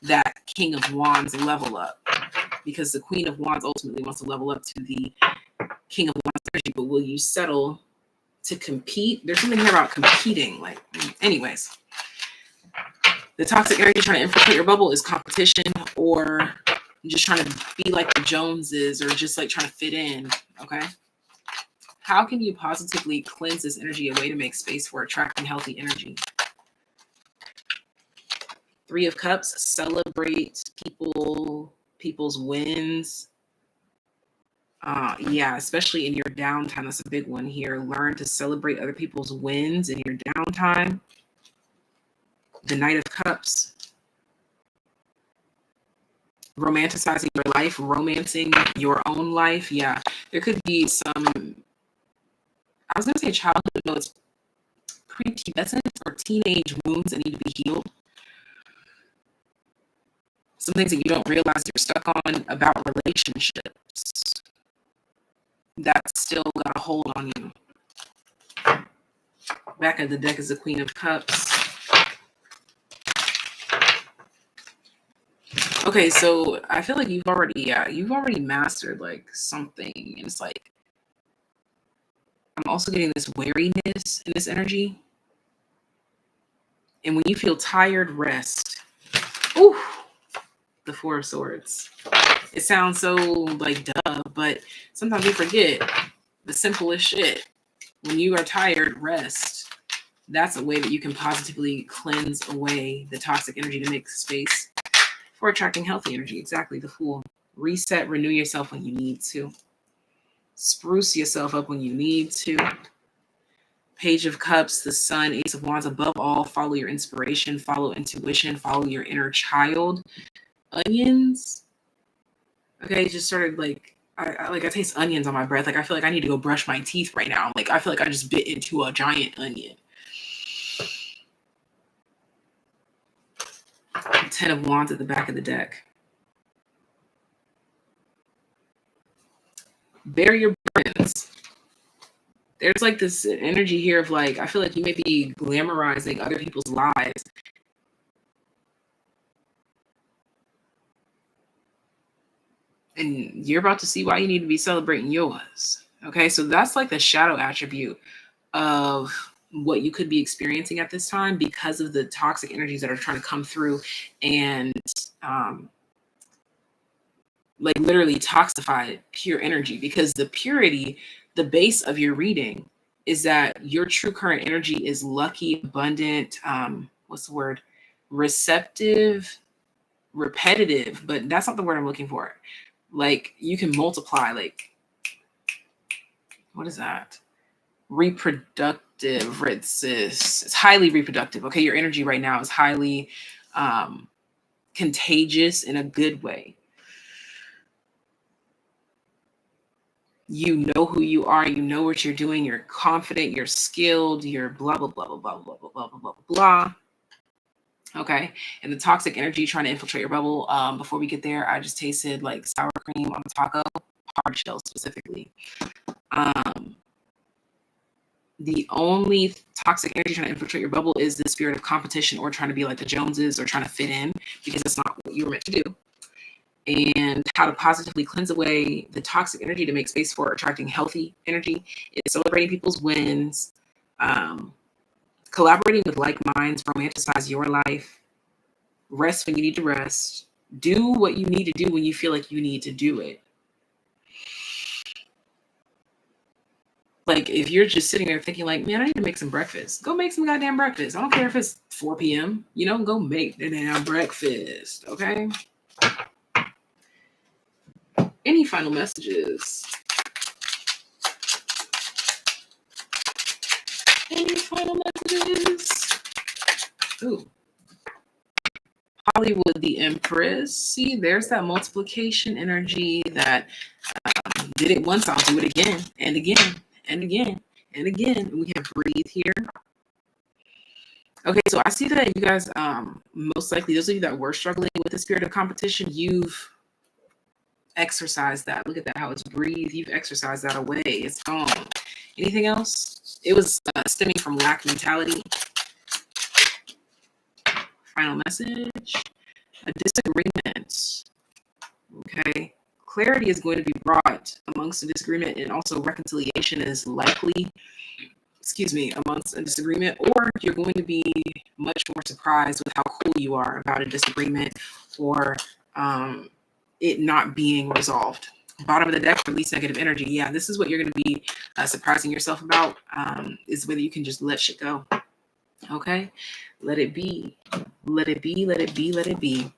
that King of Wands level up, because the Queen of Wands ultimately wants to level up to the King of Wands energy. But will you settle to compete? There's something here about competing. Like, anyways, the toxic energy trying to infiltrate your bubble is competition, or just trying to be like the Joneses, or just like trying to fit in. Okay. How can you positively cleanse this energy away to make space for attracting healthy energy? Three of Cups, celebrate people's wins. Yeah, especially in your downtime. That's a big one here. Learn to celebrate other people's wins in your downtime. The Knight of Cups, romanticizing your life, romancing your own life. Yeah, there could be some, I was going to say childhood, no, it's prepubescent or teenage wounds that need to be healed. Some things that you don't realize you're stuck on about relationships that's still got a hold on you. Back of the deck is the Queen of Cups. Okay, so I feel like you've already mastered like something. And it's like, I'm also getting this wariness in this energy. And when you feel tired, rest. Ooh, the Four of Swords. It sounds so like duh, but sometimes we forget the simplest shit. When you are tired, rest. That's a way that you can positively cleanse away the toxic energy to make space for attracting healthy energy. Exactly, the Fool. Reset, renew yourself when you need to. Spruce yourself up when you need to. Page of Cups, the Sun, Ace of Wands. Above all, follow your inspiration, follow intuition, follow your inner child. Onions. Okay, just started like, I taste onions on my breath. Like, I feel like I need to go brush my teeth right now. Like, I feel like I just bit into a giant onion. 10 of Wands at the back of the deck. Bear your burdens. There's like this energy here of like, I feel like you may be glamorizing other people's lives. And you're about to see why you need to be celebrating yours. Okay, so that's like the shadow attribute of what you could be experiencing at this time because of the toxic energies that are trying to come through and like literally toxify pure energy. Because the purity, the base of your reading is that your true current energy is lucky, abundant, what's the word? Receptive, repetitive, but that's not the word I'm looking for. Like you can multiply, like, what is that? Reproductive. It's highly reproductive. Okay, your energy right now is highly contagious in a good way. You know who you are, you know what you're doing, you're confident, you're skilled, you're blah blah blah blah blah blah blah blah blah blah blah. Okay, and the toxic energy trying to infiltrate your bubble. Before we get there, I just tasted like sour cream on a taco, hard shell specifically. The only toxic energy trying to infiltrate your bubble is the spirit of competition or trying to be like the Joneses or trying to fit in, because that's not what you were meant to do. And how to positively cleanse away the toxic energy to make space for attracting healthy energy is celebrating people's wins, collaborating with like minds, romanticize your life, rest when you need to rest, do what you need to do when you feel like you need to do it. Like if you're just sitting there thinking like, man, I need to make some breakfast, go make some goddamn breakfast. I don't care if it's 4 p.m., you know, go make the damn breakfast, okay? Any final messages? Any final messages? Ooh. Hollywood, the Empress. See, there's that multiplication energy that did it once, I'll do it again and again and again and again. And we have breathe here. Okay, so I see that you guys, most likely, those of you that were struggling with the spirit of competition, you've exercised that. Look at that, how it's breathe. You've exercised that away. It's gone. Anything else? It was stemming from lack mentality. Final message. A disagreement. Okay. Clarity is going to be brought amongst a disagreement, and also reconciliation is likely, amongst a disagreement, or you're going to be much more surprised with how cool you are about a disagreement or it not being resolved. Bottom of the deck, release negative energy. Yeah, this is what you're going to be surprising yourself about, is whether you can just let shit go. Okay? Let it be. Let it be, let it be, let it be.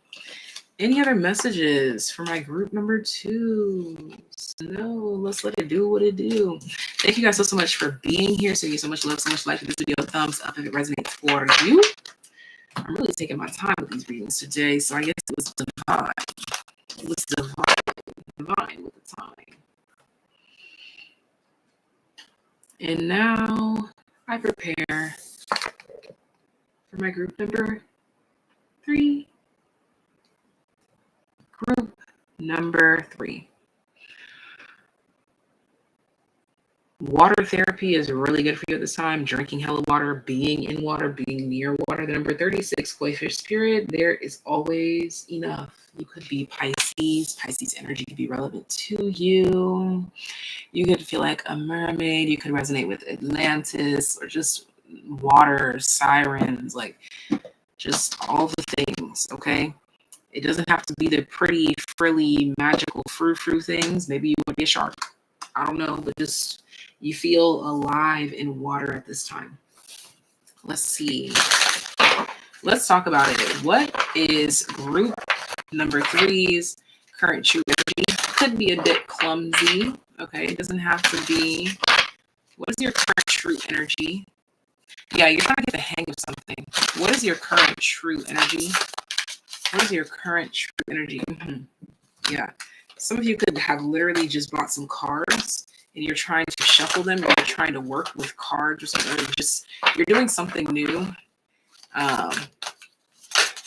Any other messages for my group number 2? No, let's let it do what it do. Thank you guys so much for being here. Sending you so much love, so much light. Give this video a thumbs up if it resonates for you. I'm really taking my time with these readings today, so I guess it was divine. It was divine with the time. And now I prepare for my group number 3. Group number 3. Water therapy is really good for you at this time. Drinking hella water, being in water, being near water. The number 36, Koi fish spirit, there is always enough. You could be Pisces. Pisces energy could be relevant to you. You could feel like a mermaid. You could resonate with Atlantis or just water, sirens, like just all the things, okay? It doesn't have to be the pretty, frilly, magical frou-frou things. Maybe you would be a shark. I don't know, but just you feel alive in water at this time. Let's see. Let's talk about it. What is group number 3's current true energy? Could be a bit clumsy. Okay, it doesn't have to be. What is your current true energy? Yeah, you're trying to get the hang of something. What is your current true energy? What is your current true energy? Yeah. Some of you could have literally just bought some cards and you're trying to shuffle them, or you're trying to work with cards or something. You're doing something new.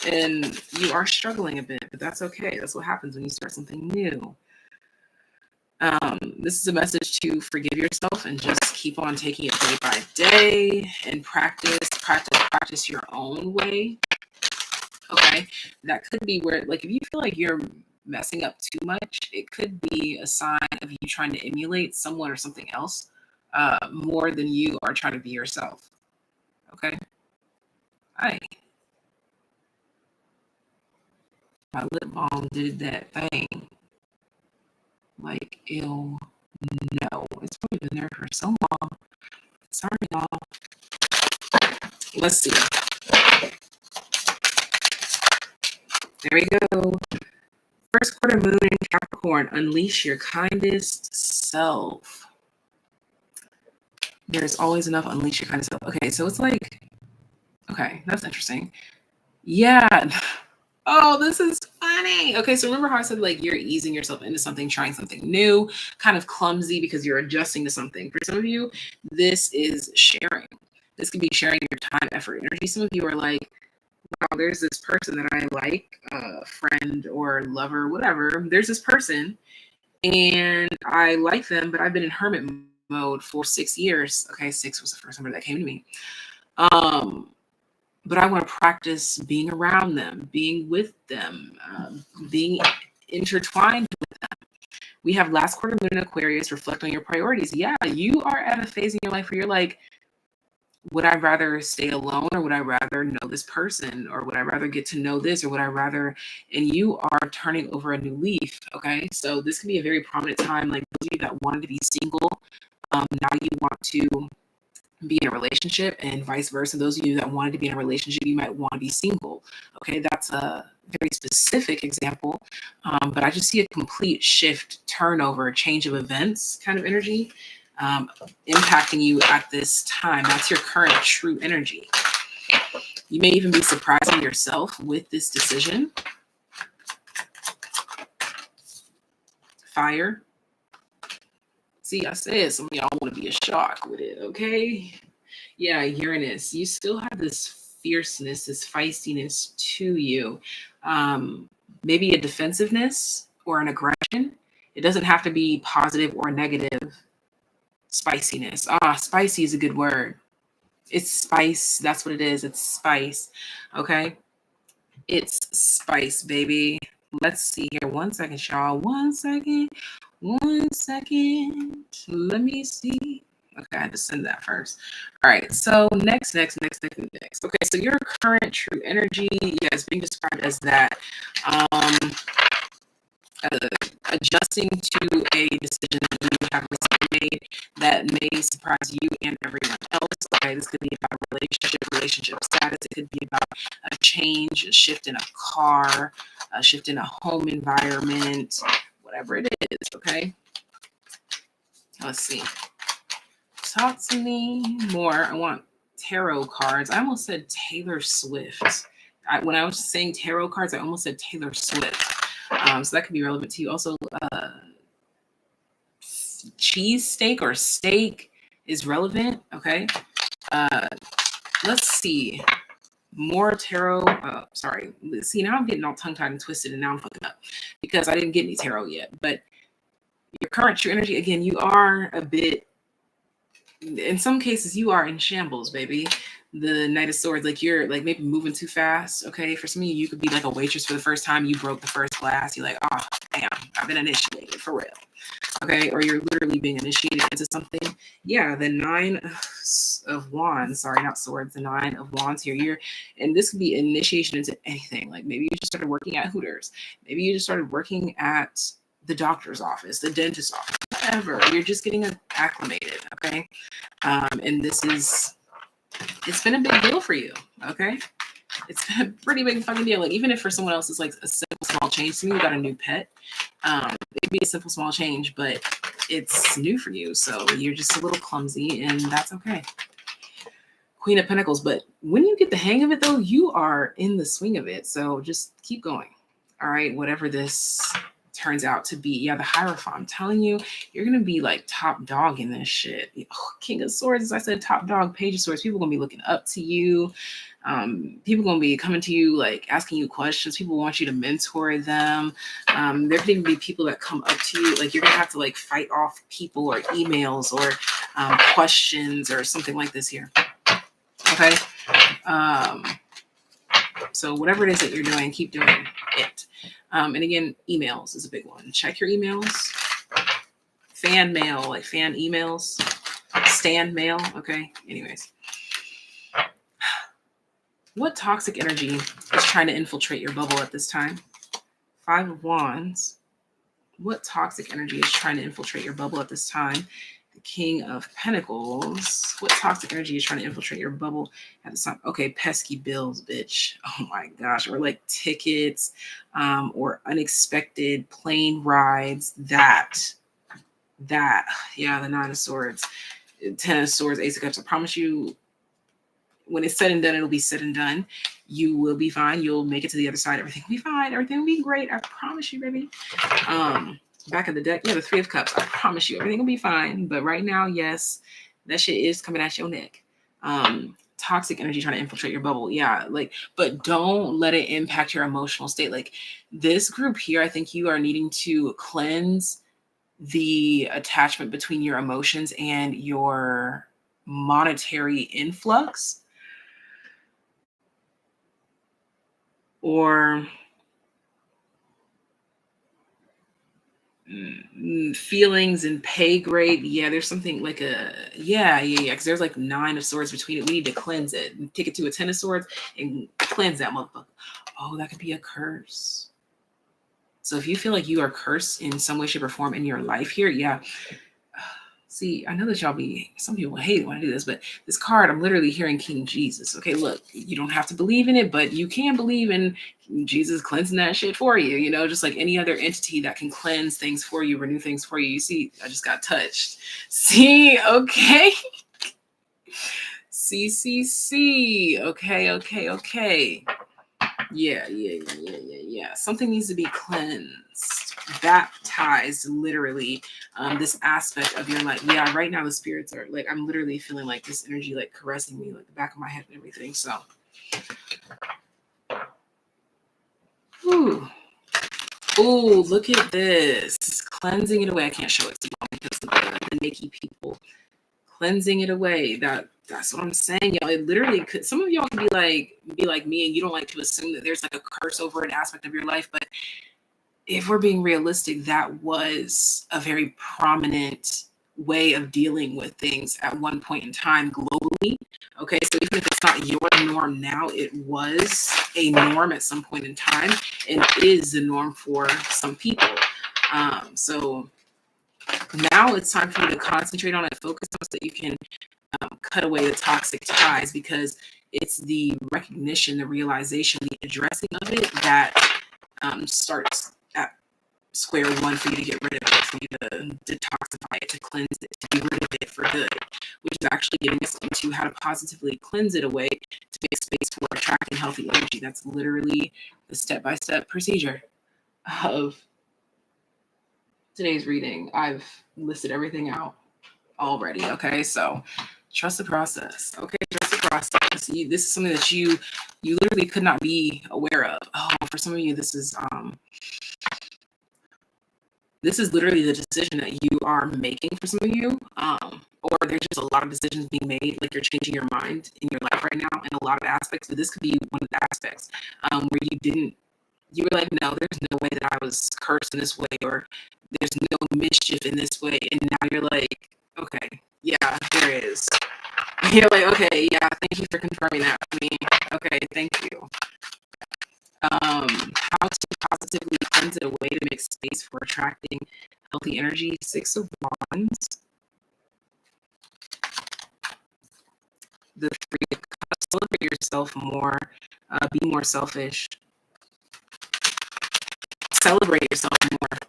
And you are struggling a bit, but that's okay. That's what happens when you start something new. This is a message to forgive yourself and just keep on taking it day by day and practice your own way. Okay, that could be where, like, if you feel like you're messing up too much, it could be a sign of you trying to emulate someone or something else more than you are trying to be yourself. Okay? My lip balm did that thing. Like, ew, no. It's probably been there for so long. Sorry, y'all. Let's see. There we go. First quarter moon in Capricorn. Unleash your kindest self. There's always enough unleash your kindest self. Okay, so it's like, okay, that's interesting. Yeah. Oh, this is funny. Okay, so remember how I said like you're easing yourself into something, trying something new, kind of clumsy because you're adjusting to something. For some of you, this is sharing. This could be sharing your time, effort, energy. Some of you are like, wow, there's this person that I like, friend or lover, whatever. There's this person and I like them, but I've been in hermit mode for 6 years. Okay, 6 was the first number that came to me. But I want to practice being around them, being with them, being intertwined with them. We have last quarter moon in Aquarius. Reflect on your priorities. Yeah, you are at a phase in your life where you're like, would I rather stay alone or would I rather know this person or would I rather get to know this or would I rather, and you are turning over a new leaf. Okay. So this can be a very prominent time. Like those of you that wanted to be single, now you want to be in a relationship and vice versa. Those of you that wanted to be in a relationship, you might want to be single. Okay. That's a very specific example. But I just see a complete shift, turnover, change of events kind of energy. Impacting you at this time. That's your current true energy. You may even be surprising yourself with this decision. Fire. See, I said some of y'all want to be a shock with it, okay? Yeah, Uranus. You still have this fierceness, this feistiness to you. Maybe a defensiveness or an aggression. It doesn't have to be positive or negative. Spiciness. Spicy is a good word. It's spice. That's what it is. It's spice. Okay. It's spice, baby. Let's see here. 1 second, y'all. 1 second. 1 second. Let me see. Okay, I had to send that first. All right. So next. Okay, so your current true energy, yeah, it's being described as that. Adjusting to a decision that you have recently made that may surprise you and everyone else. Okay, this could be about relationship status. It could be about a change, a shift in a car, a shift in a home environment, whatever it is. Okay, let's see. Talk to me more. I want tarot cards. I almost said Taylor Swift. When I was saying tarot cards, I almost said Taylor Swift. So that could be relevant to you. Also, cheese steak or steak is relevant. Okay. Let's see. More tarot. Sorry. See, now I'm getting all tongue-tied and twisted, and now I'm fucking up because I didn't get any tarot yet. But your current true energy, again, you are a bit, in some cases, you are in shambles, baby. The Knight of Swords, like you're like maybe moving too fast. Okay. For some of you, you could be like a waitress for the first time. You broke the first glass. You're like, oh, damn, I've been initiated for real. Okay. Or you're literally being initiated into something. Yeah. The 9 of Wands, sorry, not swords, the 9 of Wands here. And this could be initiation into anything. Like maybe you just started working at Hooters. Maybe you just started working at the doctor's office, the dentist's office, whatever. You're just getting acclimated. Okay. And it's been a big deal for you. Okay. It's been a pretty big fucking deal. Like even if for someone else it's like a simple small change. To me, you got a new pet. It'd be a simple small change, but it's new for you. So you're just a little clumsy and that's okay. Queen of Pentacles. But when you get the hang of it though, you are in the swing of it. So just keep going. All right. Whatever this turns out to be. Yeah, the Hierophant. I'm telling you, you're going to be like top dog in this shit. Oh, King of Swords, as I said, top dog, Page of Swords. People are going to be looking up to you. People are going to be coming to you, like asking you questions. People want you to mentor them. There could even be people that come up to you. Like you're going to have to like fight off people or emails or questions or something like this here. Okay. So whatever it is that you're doing, keep doing it. And again, emails is a big one. Check your emails. Fan mail, like fan emails. Stand mail. Okay. Anyways. What toxic energy is trying to infiltrate your bubble at this time? 5 of Wands. What toxic energy is trying to infiltrate your bubble at this time? The King of Pentacles. What toxic energy is trying to infiltrate your bubble at this time? Okay, pesky bills, bitch. Oh my gosh. Or like tickets, or unexpected plane rides. That. Yeah, the 9 of Swords. 10 of Swords, Ace of Cups. I promise you, when it's said and done, it'll be said and done. You will be fine. You'll make it to the other side. Everything will be fine. Everything will be great. I promise you, baby. Back of the deck, yeah, the 3 of Cups. I promise you, everything will be fine. But right now, yes, that shit is coming at your neck. Toxic energy trying to infiltrate your bubble. Yeah, like, but don't let it impact your emotional state. Like this group here, I think you are needing to cleanse the attachment between your emotions and your monetary influx, or feelings and pay grade. Yeah, there's something like a yeah, because there's like 9 of Swords between it. We need to cleanse it and take it to a 10 of Swords and cleanse that motherfucker. Oh, that could be a curse. So if you feel like you are cursed in some way, shape, or form in your life here, yeah. See, I know that some people hate when I do this, but this card, I'm literally hearing King Jesus. Okay, look, you don't have to believe in it, but you can believe in Jesus cleansing that shit for you, you know, just like any other entity that can cleanse things for you, renew things for you. You see, I just got touched. See, okay. See. Okay. Yeah. Something needs to be cleansed, baptized, literally. This aspect of your life. Yeah, right now the spirits are like, I'm literally feeling like this energy like caressing me, like the back of my head and everything. So, ooh, look at this. Cleansing it away. I can't show it to you because the Nikki people. Cleansing it away. That's what I'm saying, y'all. It literally could. Some of y'all could be like me, and you don't like to assume that there's like a curse over an aspect of your life. But if we're being realistic, that was a very prominent way of dealing with things at one point in time globally. Okay, so even if it's not your norm now, it was a norm at some point in time, and is the norm for some people. So now it's time for you to concentrate on it, focus on it so that you can cut away the toxic ties, because it's the recognition, the realization, the addressing of it that starts at square one for you to get rid of it, for you to detoxify it, to cleanse it, to be rid of it for good, which is actually getting us into how to positively cleanse it away to make space for attracting healthy energy. That's literally the step-by-step procedure of today's reading. I've listed everything out already. Okay, so trust the process. Okay, trust the process. This is something that you literally could not be aware of. Oh, for some of you, this is literally the decision that you are making for some of you. Or there's just a lot of decisions being made, like you're changing your mind in your life right now in a lot of aspects. But this could be one of the aspects where you were like, no, there's no way that I was cursed in this way, or there's no mischief in this way. And now you're like, okay, yeah, there is. You're like, okay, yeah, thank you for confirming that for me. Okay, thank you. How to positively cleanse it away to make space for attracting healthy energy. 6 of Wands. The 3 of Cups. Celebrate yourself more. Be more selfish. Celebrate yourself more.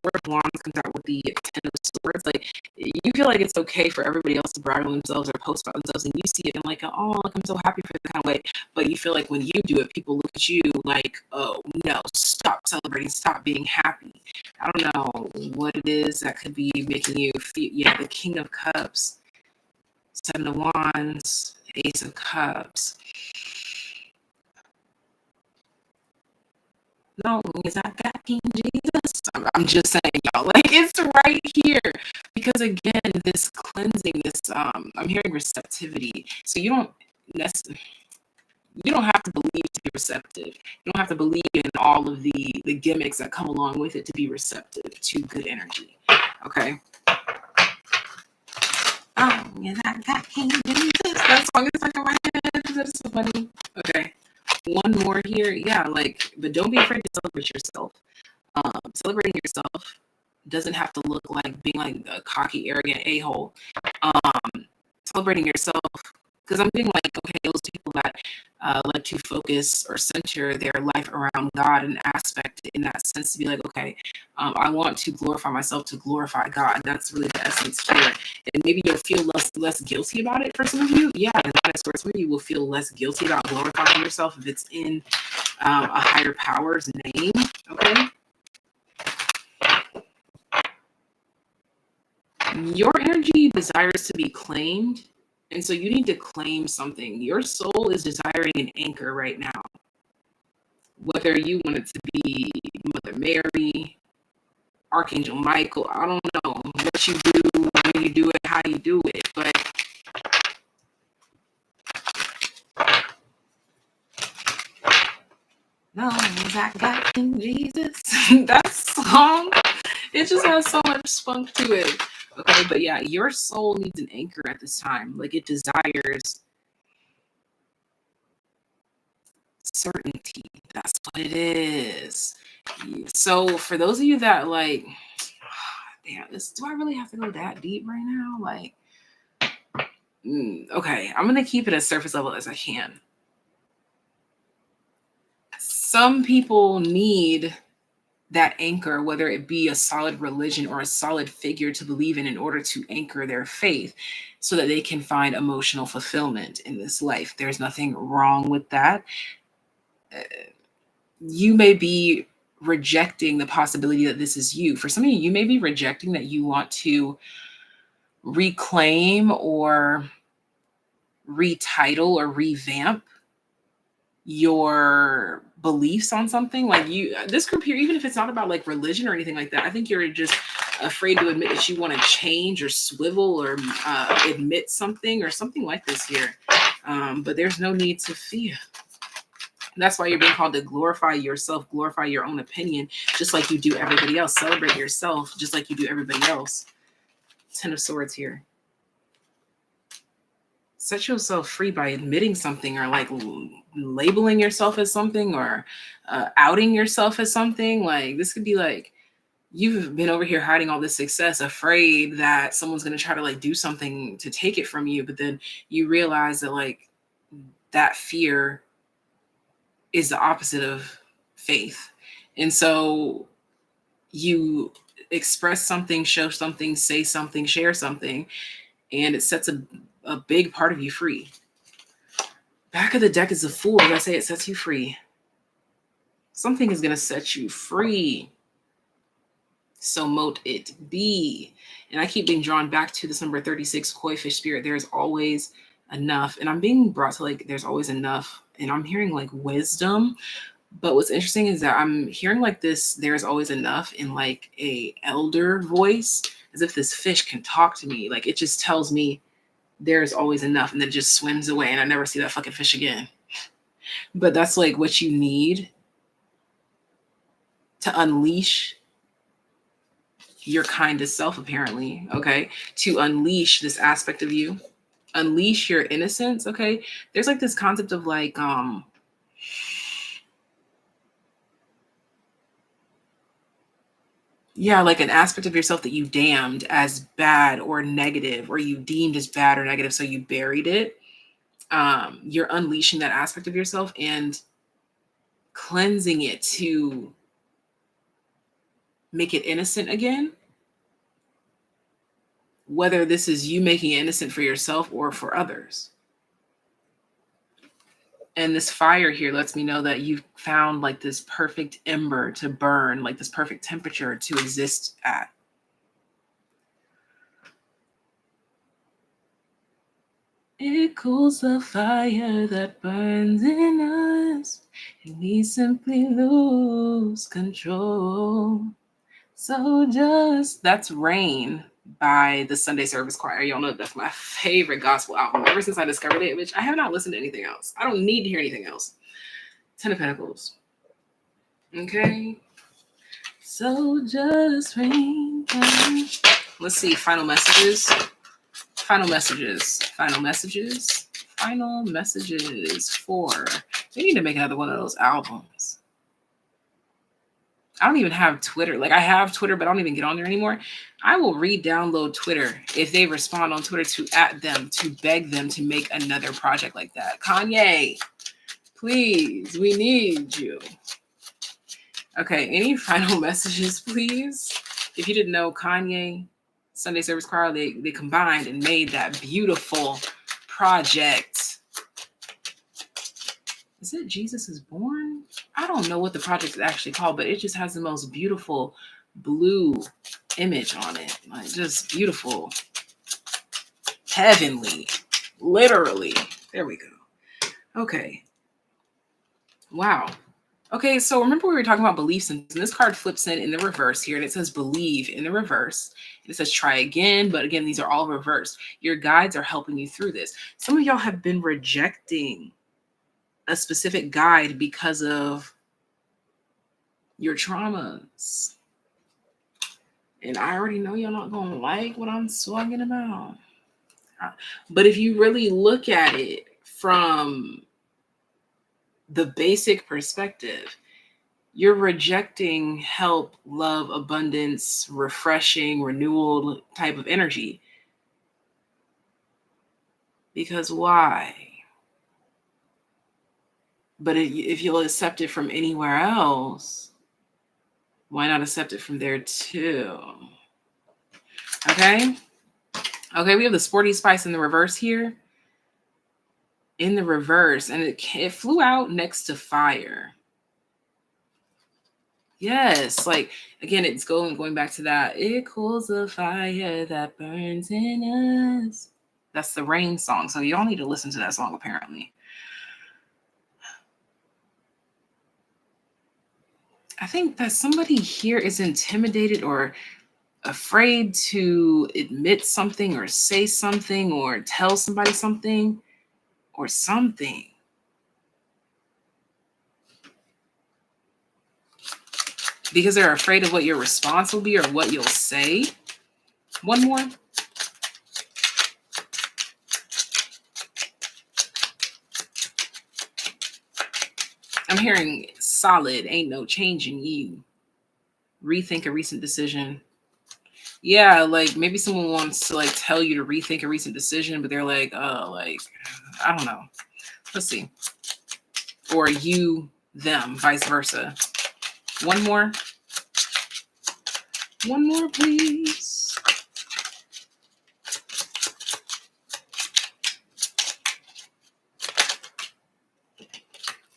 4 of Wands comes out with the 10 of Swords. Like, you feel like it's okay for everybody else to brag on themselves or post about themselves, and you see it and like, oh, look, I'm so happy for the kind of way. But you feel like when you do it, people look at you like, oh no, stop celebrating, stop being happy. I don't know what it is that could be making you feel. Yeah, the King of Cups, 7 of Wands, Ace of Cups. No, is that King Jesus? I'm just saying, y'all, like, it's right here. Because again, this cleansing, this I'm hearing receptivity. So you don't necessarily, You don't have to believe to be receptive. You don't have to believe in all of the gimmicks that come along with it to be receptive to good energy. Okay. Oh, yeah, that King Jesus. That song is stuck in my head. That's so funny. Okay. One more here. Yeah, like, but don't be afraid to celebrate yourself. Celebrating yourself doesn't have to look like being like a cocky, arrogant a-hole. Celebrating yourself, because I'm being like, okay, those people that like to focus or center their life around God and aspect in that sense, to be like, okay, I want to glorify myself to glorify God. That's really the essence here. And maybe you'll feel less guilty about it for some of you. Yeah, and that is where some of you will feel less guilty about glorifying yourself if it's in a higher power's name. Okay. Your energy desires to be claimed. And so you need to claim something. Your soul is desiring an anchor right now. Whether you want it to be Mother Mary, Archangel Michael, I don't know what you do, when you do it, how you do it. But no, I got King Jesus. That song, it just has so much spunk to it. Okay, but yeah, your soul needs an anchor at this time. Like, it desires certainty. That's what it is. So for those of you that like, damn, do I really have to go that deep right now? Like, okay, I'm gonna keep it as surface level as I can. Some people need that anchor, whether it be a solid religion or a solid figure to believe in order to anchor their faith so that they can find emotional fulfillment in this life. There's nothing wrong with that. You may be rejecting the possibility that this is you. For some of you, you may be rejecting that you want to reclaim or retitle or revamp your beliefs on something. Like, this group here, even if it's not about like religion or anything like that, I think you're just afraid to admit that you want to change or swivel or admit something or something like this here. But there's no need to fear. That's why you're being called to glorify yourself, glorify your own opinion, just like you do everybody else. Celebrate yourself, just like you do everybody else. 10 of Swords here. Set yourself free by admitting something, or like labeling yourself as something, or outing yourself as something. Like, this could be like, you've been over here hiding all this success, afraid that someone's going to try to like do something to take it from you. But then you realize that like that fear is the opposite of faith. And so you express something, show something, say something, share something, and it sets a big part of you free. Back of the deck is the Fool. As I say, it sets you free. Something is going to set you free. So mote it be. And I keep being drawn back to this number 36, Koi Fish Spirit. There's always enough. And I'm being brought to like, there's always enough. And I'm hearing like wisdom. But what's interesting is that I'm hearing like this, there's always enough, in like a elder voice, as if this fish can talk to me. Like, it just tells me there's always enough, and then it just swims away and I never see that fucking fish again. But that's like what you need to unleash your kindest self, apparently. Okay. To unleash this aspect of you, unleash your innocence. Okay. There's like this concept of like, yeah, like an aspect of yourself that you damned as bad or negative, or you deemed as bad or negative, so you buried it. You're unleashing that aspect of yourself and cleansing it to make it innocent again. Whether this is you making it innocent for yourself or for others. And this fire here lets me know that you've found like this perfect ember to burn, like this perfect temperature to exist at. It cools the fire that burns in us, and we simply lose control. So just, that's rain. by the Sunday Service Choir. Y'all know that's my favorite gospel album ever since I discovered it, which I have not listened to anything else. I don't need to hear anything else. 10 of Pentacles. Okay. So just ring. Let's see. Final messages. Final messages. Final messages. Final messages for. We need to make another one of those albums. I don't even have Twitter. Like, I have Twitter, but I don't even get on there anymore. I will re-download Twitter if they respond on Twitter to at them, to beg them to make another project like that. Kanye, please, we need you. Okay, any final messages, please? If you didn't know, Kanye, Sunday Service Choir, they combined and made that beautiful project. Is it Jesus is Born? I don't know what the project is actually called, but it just has the most beautiful blue image on it. Like, just beautiful. Heavenly. Literally. There we go. Okay. Wow. Okay, so remember we were talking about beliefs, and this card flips in the reverse here, and it says believe in the reverse. And it says try again, but again, these are all reversed. Your guides are helping you through this. Some of y'all have been rejecting a specific guide because of your traumas. And I already know you're not going to like what I'm talking about. But if you really look at it from the basic perspective, you're rejecting help, love, abundance, refreshing, renewal type of energy. Because why? But if you'll accept it from anywhere else, why not accept it from there too? Okay? Okay, we have the sporty spice in the reverse here. In the reverse, and it flew out next to fire. Yes, like, again, it's going back to that. It cools the fire that burns in us. That's the Rain song. So y'all need to listen to that song, apparently. I think that somebody here is intimidated or afraid to admit something or say something or tell somebody something or something. Because they're afraid of what your response will be or what you'll say. One more. I'm hearing solid, ain't no changing you. Rethink a recent decision. Yeah, like maybe someone wants to like tell you to rethink a recent decision, but they're like, oh, like, I don't know. Let's see. Or you, them, vice versa. One more. One more, please.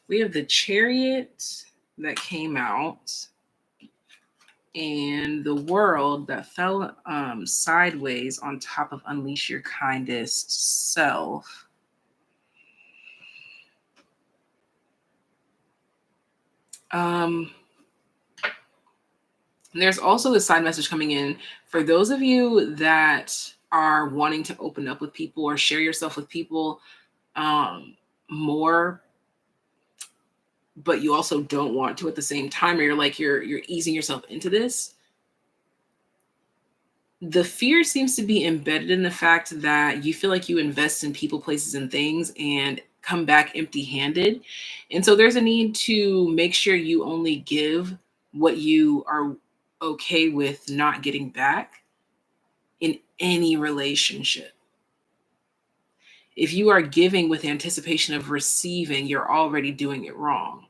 We have the Chariot that came out and the World that fell sideways on top of Unleash Your Kindest Self. There's also the side message coming in for those of you that are wanting to open up with people or share yourself with people more, but you also don't want to at the same time, or you're like you're easing yourself into this. The fear seems to be embedded in the fact that you feel like you invest in people, places, and things and come back empty-handed. And so there's a need to make sure you only give what you are okay with not getting back in any relationship. If you are giving with anticipation of receiving, you're already doing it wrong.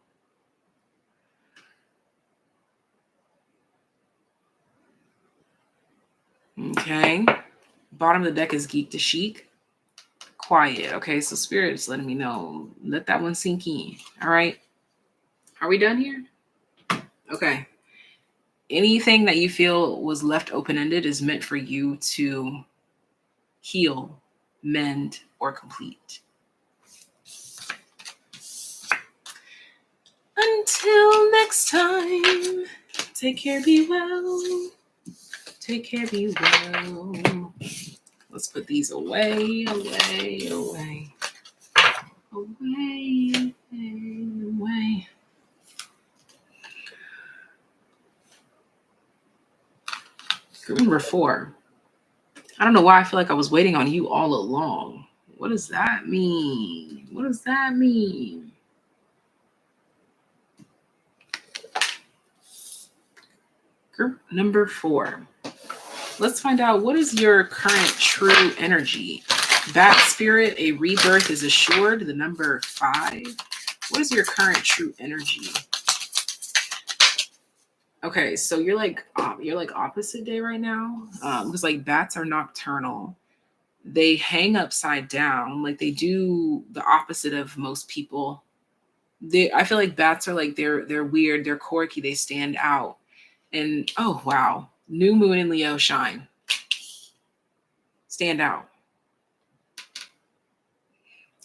Okay. Bottom of the deck is Geek to Chic. Quiet. Okay, so Spirit is letting me know. Let that one sink in. All right. Are we done here? Okay. Anything that you feel was left open-ended is meant for you to heal, mend, or complete. Until next time, take care, be well. take care of you well. Let's put these away, away, away. Away, away. Group number 4. I don't know why I feel like I was waiting on you all along. What does that mean? What does that mean? Group number 4. Let's find out, what is your current true energy? Bat spirit, a rebirth is assured, the number 5. What is your current true energy? Okay, so you're like opposite day right now. Because like bats are nocturnal. They hang upside down, like they do the opposite of most people. I feel like bats are like they're weird, they're quirky, they stand out. And oh wow, new moon in Leo, shine. Stand out.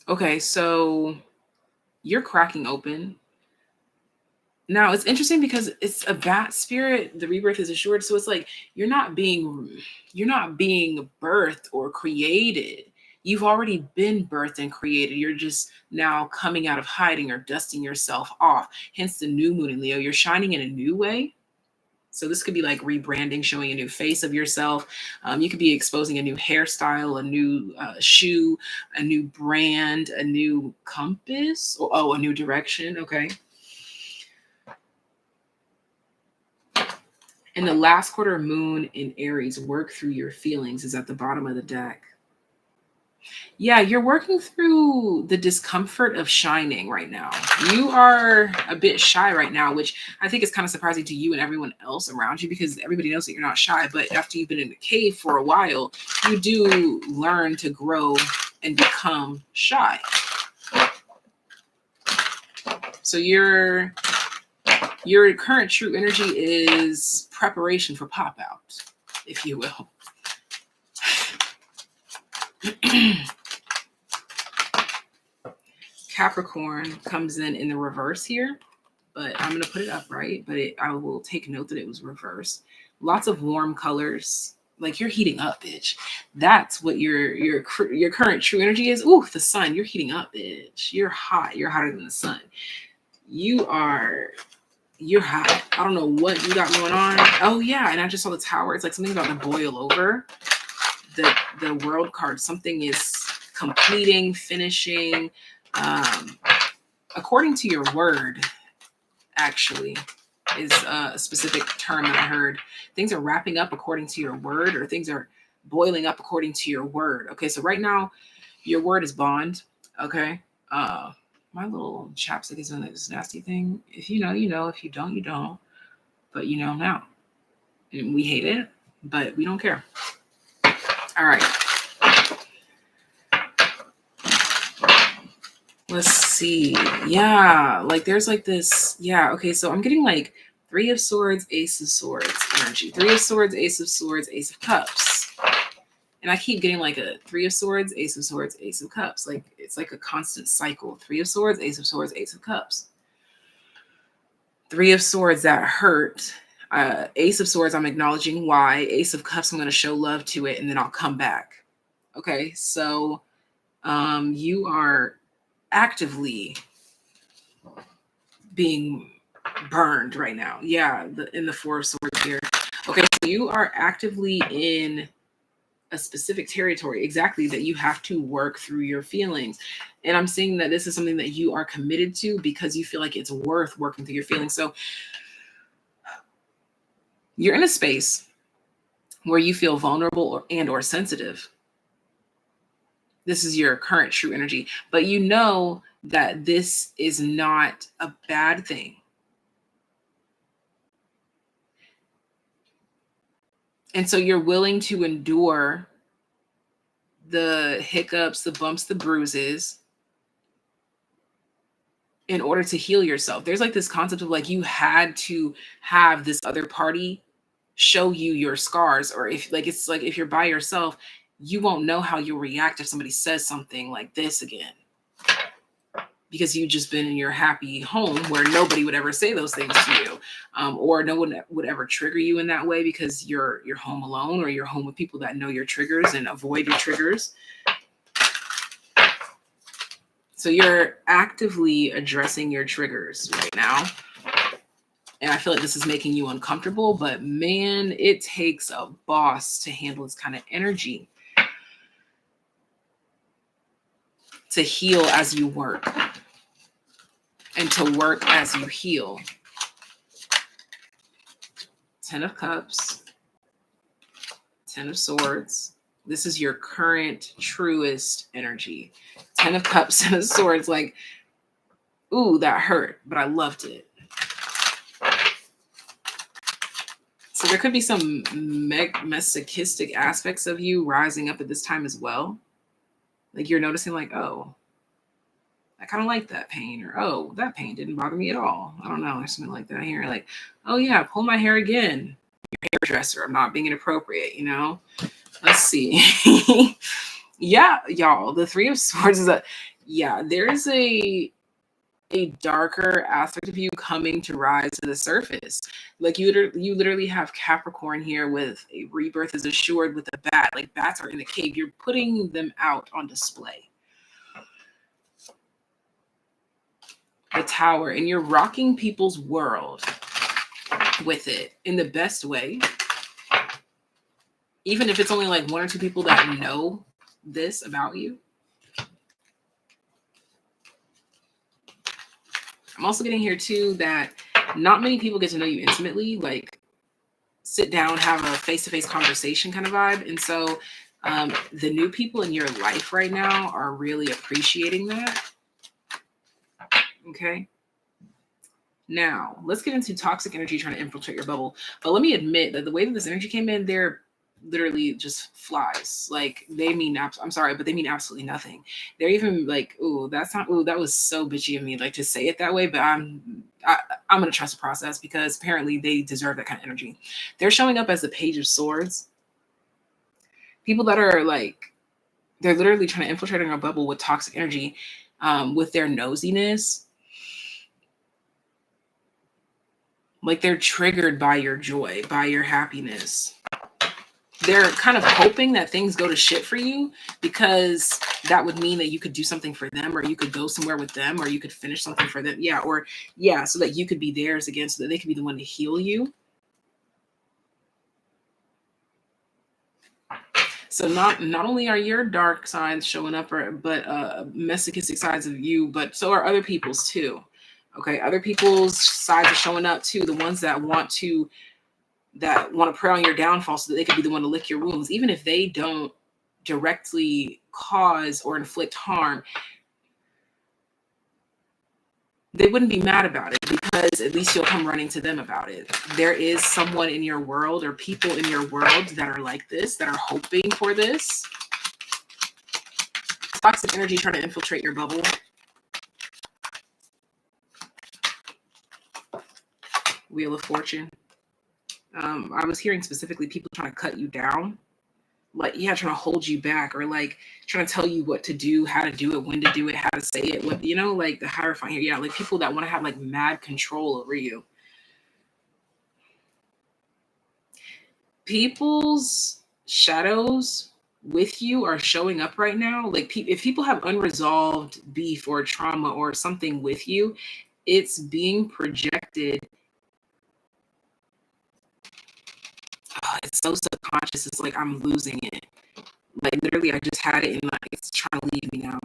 Okay, so you're cracking open. Now it's interesting because it's a bat spirit, the rebirth is assured. So it's like you're not being birthed or created. You've already been birthed and created. You're just now coming out of hiding or dusting yourself off. Hence the new moon in Leo. You're shining in a new way. So this could be like rebranding, showing a new face of yourself. You could be exposing a new hairstyle, a new shoe, a new brand, a new compass, or a new direction. Okay. And the last quarter moon in Aries, work through your feelings, is at the bottom of the deck. Yeah, you're working through the discomfort of shining right now. You are a bit shy right now, which I think is kind of surprising to you and everyone else around you, because everybody knows that you're not shy. But after you've been in the cave for a while, you do learn to grow and become shy. So your current true energy is preparation for pop out, if you will. Capricorn comes in the reverse here, but I'm going to put it upright, but I will take note that it was reversed. Lots of warm colors. Like you're heating up, bitch. That's what your current true energy is. Ooh, the sun. You're heating up, bitch. You're hot. You're hotter than the sun. You're hot. I don't know what you got going on. Oh yeah, and I just saw the tower. It's like something about to boil over. The world card. Something is completing, finishing. According to your word, actually, is a specific term that I heard. Things are wrapping up according to your word, or things are boiling up according to your word. Okay, so right now, your word is bond. Okay. My little chapstick is doing this nasty thing. If you know, you know. If you don't, you don't. But you know now. And we hate it, but we don't care. All right. Let's see. Yeah, like there's like this. Yeah, okay, so I'm getting like 3 of Swords, Ace of Swords energy. 3 of Swords, Ace of Swords, Ace of Cups. And I keep getting like a 3 of Swords, Ace of Swords, Ace of Cups. Like it's like a constant cycle. 3 of Swords, Ace of Swords, Ace of Cups. 3 of Swords, that hurt. Ace of Swords, I'm acknowledging why. Ace of Cups, I'm going to show love to it, and then I'll come back. Okay, so you are actively being burned right now. Yeah, in the 4 of Swords here. Okay, so you are actively in a specific territory, exactly, that you have to work through your feelings. And I'm seeing that this is something that you are committed to because you feel like it's worth working through your feelings. So you're in a space where you feel vulnerable or sensitive. This is your current true energy, but you know that this is not a bad thing. And so you're willing to endure the hiccups, the bumps, the bruises in order to heal yourself. There's like this concept of like you had to have this other party show you your scars, or if like it's like if you're by yourself, you won't know how you'll react if somebody says something like this again. because you've just been in your happy home where nobody would ever say those things to you, or no one would ever trigger you in that way because you're home alone, or you're home with people that know your triggers and avoid your triggers. So you're actively addressing your triggers right now. And I feel like this is making you uncomfortable, but man, it takes a boss to handle this kind of energy, to heal as you work and to work as you heal. 10 of Cups, 10 of Swords. This is your current, truest energy. 10 of Cups, 10 of Swords, like, ooh, that hurt, but I loved it. So there could be some masochistic aspects of you rising up at this time as well. Like you're noticing like, oh, I kind of like that pain, or oh, that pain didn't bother me at all. I don't know, there's something like that here. Like, oh yeah, pull my hair again. Your hairdresser, I'm not being inappropriate, you know? Let's see. Yeah, y'all, the Three of Swords is that, yeah, there's a darker aspect of you coming to rise to the surface. Like you literally have Capricorn here with a rebirth is assured with a bat. Like bats are in the cave. You're putting them out on display. The Tower, and you're rocking people's world with it in the best way. Even if it's only like one or two people that know this about you. I'm also getting here too that not many people get to know you intimately, like sit down, have a face-to-face conversation kind of vibe. And so the new people in your life right now are really appreciating that. Okay. Now, let's get into toxic energy trying to infiltrate your bubble. But let me admit that the way that this energy came in, they're literally just flies. Like they mean, I'm sorry, but they mean absolutely nothing. They're even like, ooh, that's not, ooh, that was so bitchy of me, like to say it that way, but I'm going to trust the process because apparently they deserve that kind of energy. They're showing up as the Page of Swords. People that are like, they're literally trying to infiltrate our bubble with toxic energy, with their nosiness. Like they're triggered by your joy, by your happiness. They're kind of hoping that things go to shit for you because that would mean that you could do something for them, or you could go somewhere with them, or you could finish something for them. Yeah, or yeah, so that you could be theirs again, so that they could be the one to heal you. So not only are your dark sides showing up, but masochistic sides of you, but so are other people's too. Okay, other people's sides are showing up too. The ones that want to prey on your downfall so that they could be the one to lick your wounds, even if they don't directly cause or inflict harm. They wouldn't be mad about it because at least you'll come running to them about it. There is someone in your world or people in your world that are like this, that are hoping for this. Toxic energy trying to infiltrate your bubble. Wheel of Fortune. I was hearing specifically people trying to cut you down. Like, yeah, trying to hold you back, or like trying to tell you what to do, how to do it, when to do it, how to say it, what, you know, like the Hierophant here. Yeah, like people that want to have like mad control over you. People's shadows with you are showing up right now. Like if people have unresolved beef or trauma or something with you, it's being projected. Oh, it's so subconscious. It's like I'm losing it. Like literally, I just had it and like it's trying to leave me now.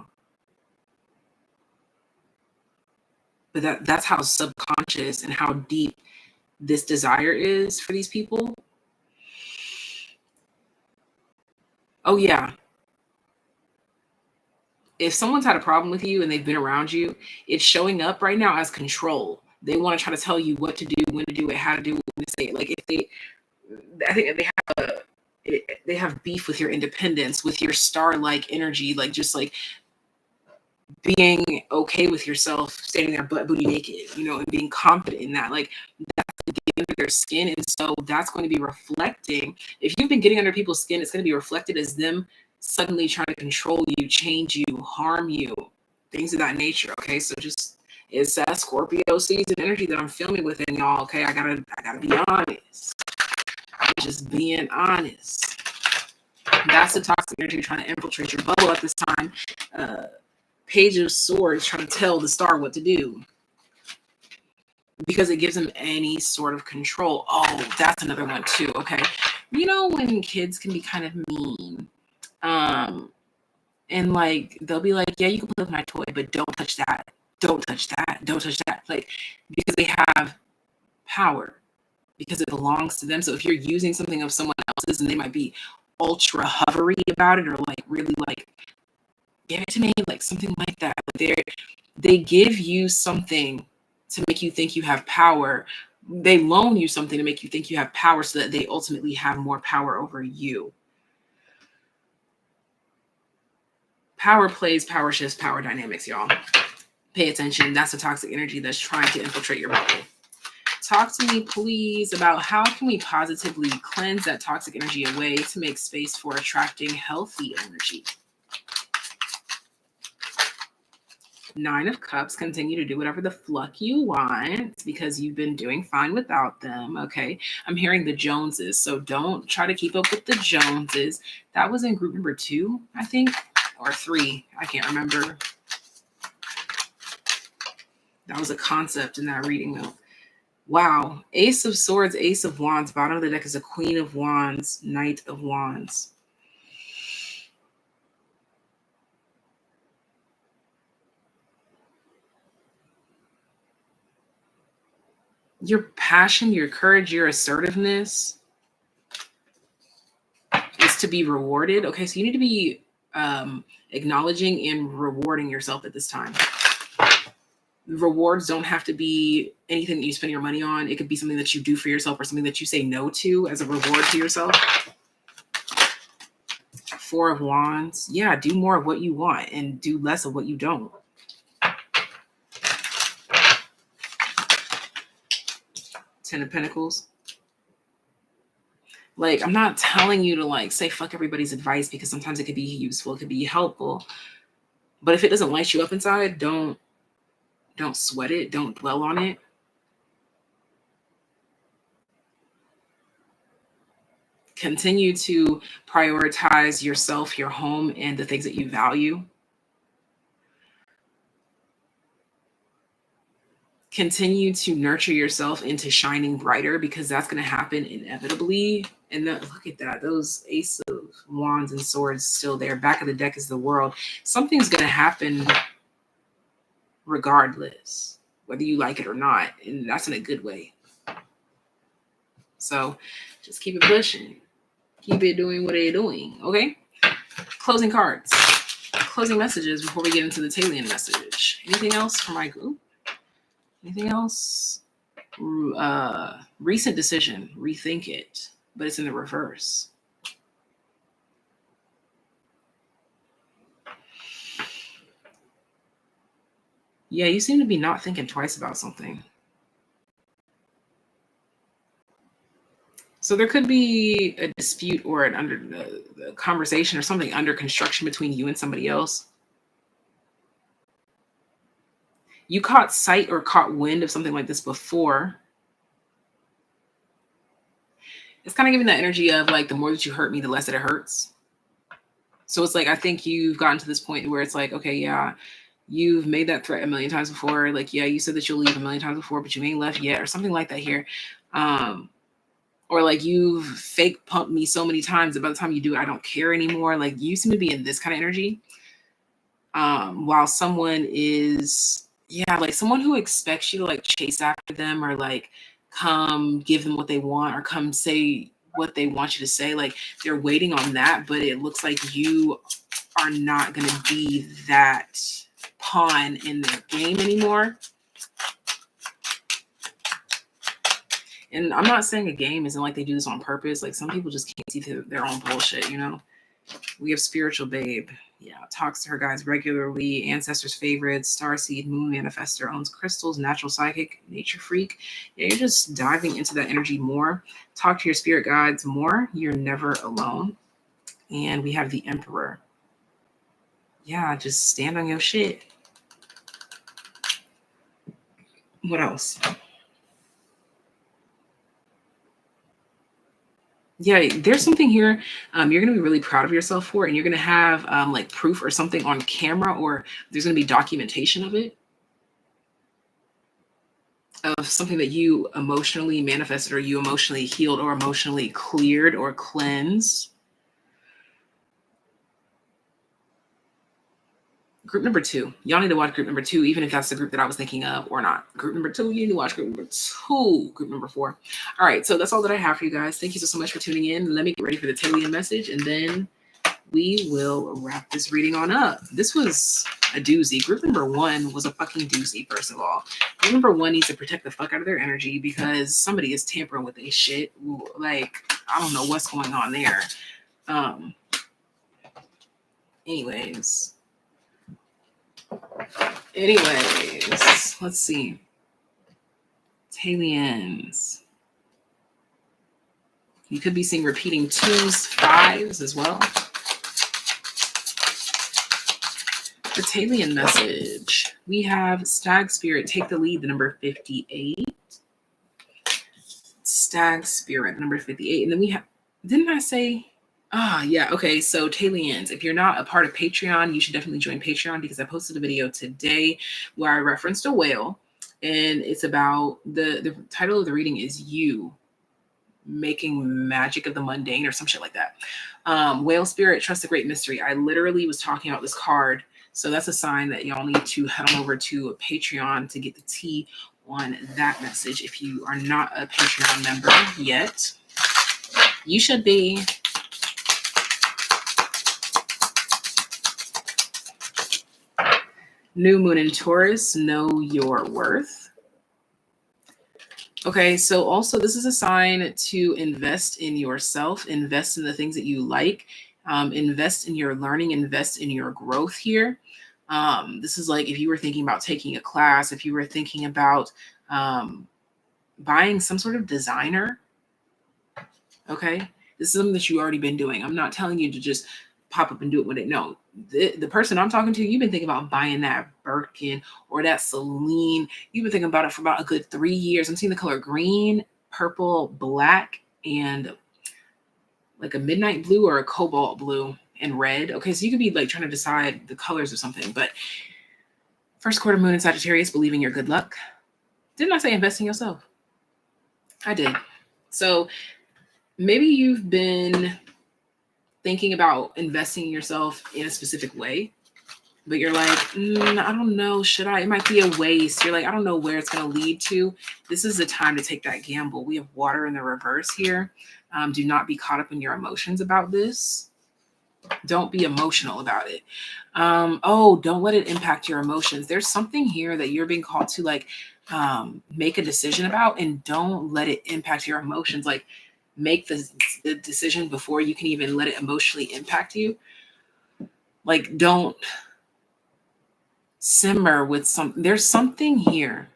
But that's how subconscious and how deep this desire is for these people. Oh yeah. If someone's had a problem with you and they've been around you, it's showing up right now as control. They want to try to tell you what to do, when to do it, how to do it, when to say it. Like if they, I think they have beef with your independence, with your star-like energy, like just like being okay with yourself standing there butt booty naked, you know, and being confident in that. Like that's getting under their skin. And so that's going to be reflecting. If you've been getting under people's skin, it's going to be reflected as them suddenly trying to control you, change you, harm you. things of that nature. Okay, so just it's that Scorpio season energy that I'm filming within, y'all. Okay, I gotta be honest. I'm just being honest. That's the toxic energy trying to infiltrate your bubble at this time. Page of Swords trying to tell the star what to do because it gives them any sort of control. Oh, that's another one too. Okay, you know when kids can be kind of mean, and like they'll be like, "Yeah, you can play with my toy, but don't touch that. Don't touch that. Don't touch that." Like because they have power, because it belongs to them. So if you're using something of someone else's, and they might be ultra hovery about it, or like really like give it to me, like something like that. They give you something to make you think you have power. They loan you something to make you think you have power so that they ultimately have more power over you. Power plays, power shifts, power dynamics, y'all. Pay attention. That's the toxic energy that's trying to infiltrate your bubble. Talk to me, please, about how can we positively cleanse that toxic energy away to make space for attracting healthy energy. Nine of Cups, continue to do whatever the fuck you want because you've been doing fine without them, okay? I'm hearing the Joneses, so don't try to keep up with the Joneses. That was in group number 2, I think, or 3. I can't remember. That was a concept in that reading, though. Wow. Ace of Swords, Ace of Wands. Bottom of the deck is a Queen of Wands, Knight of Wands. Your passion, your courage, your assertiveness is to be rewarded. Okay, so you need to be acknowledging and rewarding yourself at this time. Rewards don't have to be anything that you spend your money on. It could be something that you do for yourself or something that you say no to as a reward to yourself. Four of Wands. Yeah, do more of what you want and do less of what you don't. Ten of Pentacles. Like, I'm not telling you to like say fuck everybody's advice because sometimes it could be useful, it could be helpful. But if it doesn't light you up inside, don't sweat it. Don't dwell on it. Continue to prioritize yourself, your home, and the things that you value. Continue to nurture yourself into shining brighter because that's going to happen inevitably. And look at that. Those Ace of Wands and Swords still there. Back of the deck is the World. Something's going to happen regardless, whether you like it or not. And that's in a good way. So just keep it pushing. Keep it doing what it's doing. Okay? Closing cards. Closing messages before we get into the TAYliens message. Anything else for my group? Anything else? Recent decision. Rethink it. But it's in the reverse. Yeah, you seem to be not thinking twice about something. So there could be a dispute or a conversation or something under construction between you and somebody else. You caught sight or caught wind of something like this before. It's kind of giving that energy of like, the more that you hurt me, the less that it hurts. So it's like, I think you've gotten to this point where it's like, okay, yeah, you've made that threat a million times before. Like, yeah, you said that you'll leave a million times before, but you ain't left yet, or something like that here. Or like, you've fake pumped me so many times that by the time you do it, I don't care anymore. Like, you seem to be in this kind of energy. While someone is, yeah, like someone who expects you to like chase after them or like come give them what they want or come say what they want you to say. Like, they're waiting on that, but it looks like you are not going to be that pawn in their game anymore. And I'm not saying a game isn't like they do this on purpose. Like, some people just can't see their own bullshit, you know? We have Spiritual Babe. Yeah, talks to her guys regularly. Ancestors' favorites. Starseed, Moon Manifestor, owns crystals, natural psychic, nature freak. Yeah, you're just diving into that energy more. Talk to your spirit guides more. You're never alone. And we have the Emperor. Yeah, just stand on your shit. What else? Yeah, there's something here you're going to be really proud of yourself for, and you're going to have like proof or something on camera, or there's going to be documentation of it, of something that you emotionally manifested or you emotionally healed or emotionally cleared or cleansed. Group number 2. Y'all need to watch group number 2, even if that's the group that I was thinking of or not. Group number 2, you need to watch group number 2. Group number 4. All right, so that's all that I have for you guys. Thank you so much for tuning in. Let me get ready for the TAYliens message, and then we will wrap this reading on up. This was a doozy. Group number 1 was a fucking doozy, first of all. Group number 1 needs to protect the fuck out of their energy because somebody is tampering with their shit. Like, I don't know what's going on there. Anyways, let's see. TAYliens. You could be seeing repeating 2s, 5s as well. The TAYliens message. We have Stag Spirit, take the lead, the number 58. Stag Spirit, number 58. And then we have, didn't I say? Yeah. Okay. So TAYliens, if you're not a part of Patreon, you should definitely join Patreon because I posted a video today where I referenced a whale, and it's about the title of the reading is You Making Magic of the Mundane or some shit like that. Whale Spirit, trust the great mystery. I literally was talking about this card. So that's a sign that y'all need to head on over to Patreon to get the tea on that message. If you are not a Patreon member yet, you should be. New moon in Taurus, know your worth. Okay, so also this is a sign to invest in yourself, invest in the things that you like, invest in your learning, invest in your growth here. This is like if you were thinking about taking a class, if you were thinking about buying some sort of designer. Okay, this is something that you've already been doing. I'm not telling you to just pop up and do it when it. No, the person I'm talking to, you've been thinking about buying that Birkin or that Celine. You've been thinking about it for about a good 3 years. I'm seeing the color green, purple, black, and like a midnight blue or a cobalt blue and red. Okay, so you could be like trying to decide the colors of something. But first quarter moon in Sagittarius, believing your good luck. Didn't I say invest in yourself? I did. So maybe you've been thinking about investing in yourself in a specific way, but you're like, I don't know, should I? It might be a waste. You're like, I don't know where it's going to lead to. This is the time to take that gamble. We have water in the reverse here. Do not be caught up in your emotions about this. Don't be emotional about it. Don't let it impact your emotions. There's something here that you're being called to like make a decision about, and don't let it impact your emotions. Like, make the decision before you can even let it emotionally impact you. Like, don't simmer with there's something here.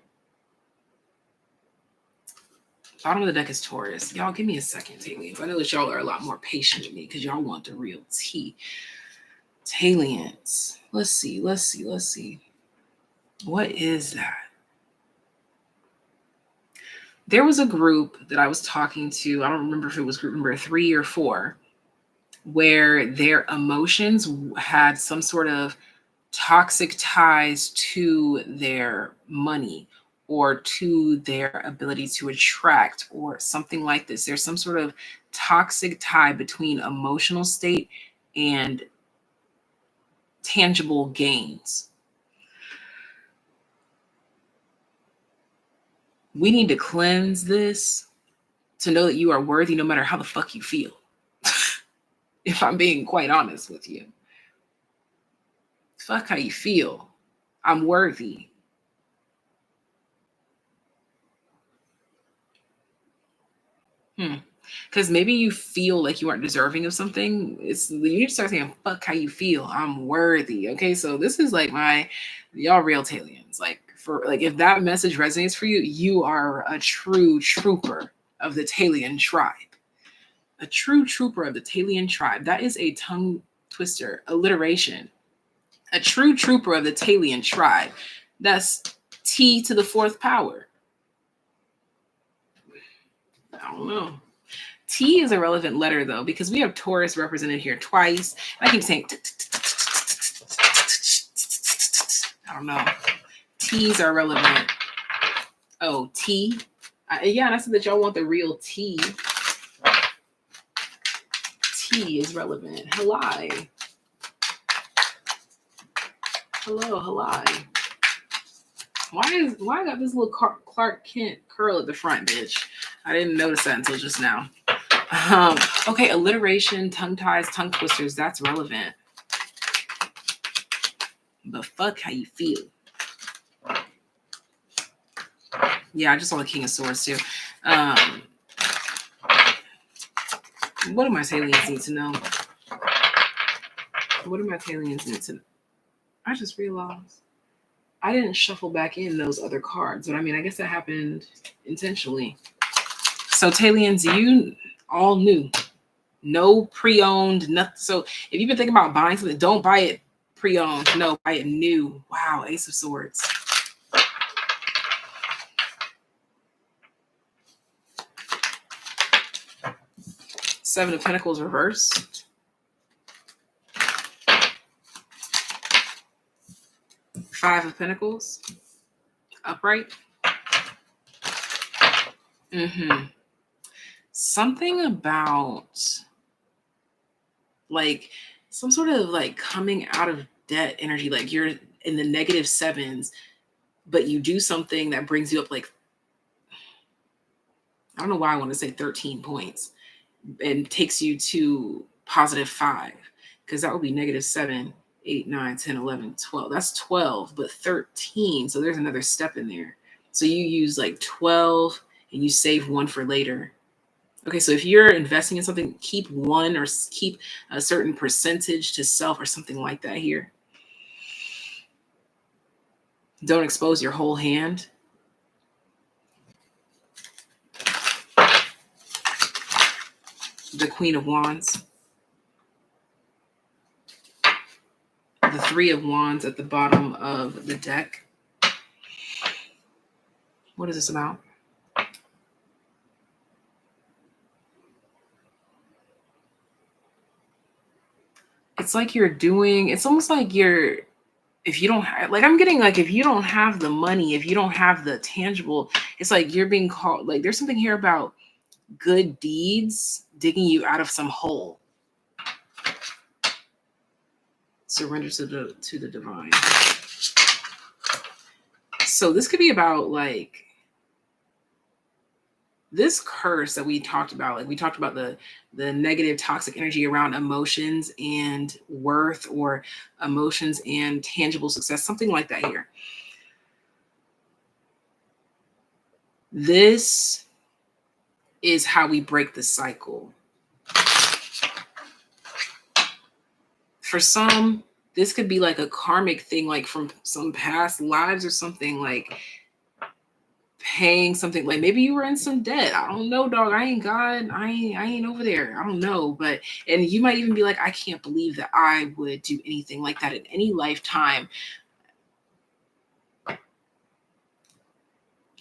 Bottom of the deck is Taurus. Y'all give me a second, TAYliens. I know that y'all are a lot more patient with me because y'all want the real tea. TAYliens. Let's see. What is that? There was a group that I was talking to. I don't remember if it was group number 3 or 4, where their emotions had some sort of toxic ties to their money or to their ability to attract or something like this. There's some sort of toxic tie between emotional state and tangible gains. We need to cleanse this to know that you are worthy no matter how the fuck you feel. If I'm being quite honest with you. Fuck how you feel. I'm worthy. Because maybe you feel like you aren't deserving of something. You need to start saying, fuck how you feel. I'm worthy. Okay, so this is like y'all real TAYliens. Like, if that message resonates for you, you are a true trooper of the TAYliens tribe. A true trooper of the TAYliens tribe. That is a tongue twister, alliteration. A true trooper of the TAYliens tribe. That's T to the fourth power. I don't know. T is a relevant letter, though, because we have Taurus represented here twice. I keep saying, I don't know. T's are relevant. Oh, T. Yeah, and I said that y'all want the real T. T is relevant. Halai. Hello, halai. Why I got this little Clark Kent curl at the front, bitch? I didn't notice that until just now. Okay, alliteration, tongue ties, tongue twisters, that's relevant. But fuck how you feel. Yeah, I just saw the King of Swords too. What do my TAYliens need to know? What do my TAYliens need to know? I just realized I didn't shuffle back in those other cards, but I mean, I guess that happened intentionally. So TAYliens, you all knew. No pre-owned, nothing. So if you've been thinking about buying something, don't buy it pre-owned. No, buy it new. Wow, Ace of Swords. Seven of Pentacles reversed. Five of Pentacles upright. Something about like some sort of like coming out of debt energy, like you're in the negative sevens, but you do something that brings you up like, I don't know why I want to say 13 points, and takes you to positive 5, because that would be negative 7, 8, 9, 10, 11, 12. That's 12, but 13. So there's another step in there. So you use like 12 and you save 1 for later. Okay, so if you're investing in something, keep 1 or keep a certain percentage to self or something like that here. Don't expose your whole hand. The Queen of Wands. The Three of Wands at the bottom of the deck. What is this about? It's like you're doing, it's almost like you're, if you don't have, like I'm getting like, if you don't have the money, if you don't have the tangible, it's like you're being called, like there's something here about good deeds digging you out of some hole. Surrender to the divine. So this could be about like this curse that we talked about. Like we talked about the negative toxic energy around emotions and worth, or emotions and tangible success, something like that here. This is how we break the cycle. For some, this could be like a karmic thing, like from some past lives or something, like paying something, like maybe you were in some debt. I don't know, dog. I ain't God. I ain't over there. I don't know. But, and you might even be like, I can't believe that I would do anything like that in any lifetime.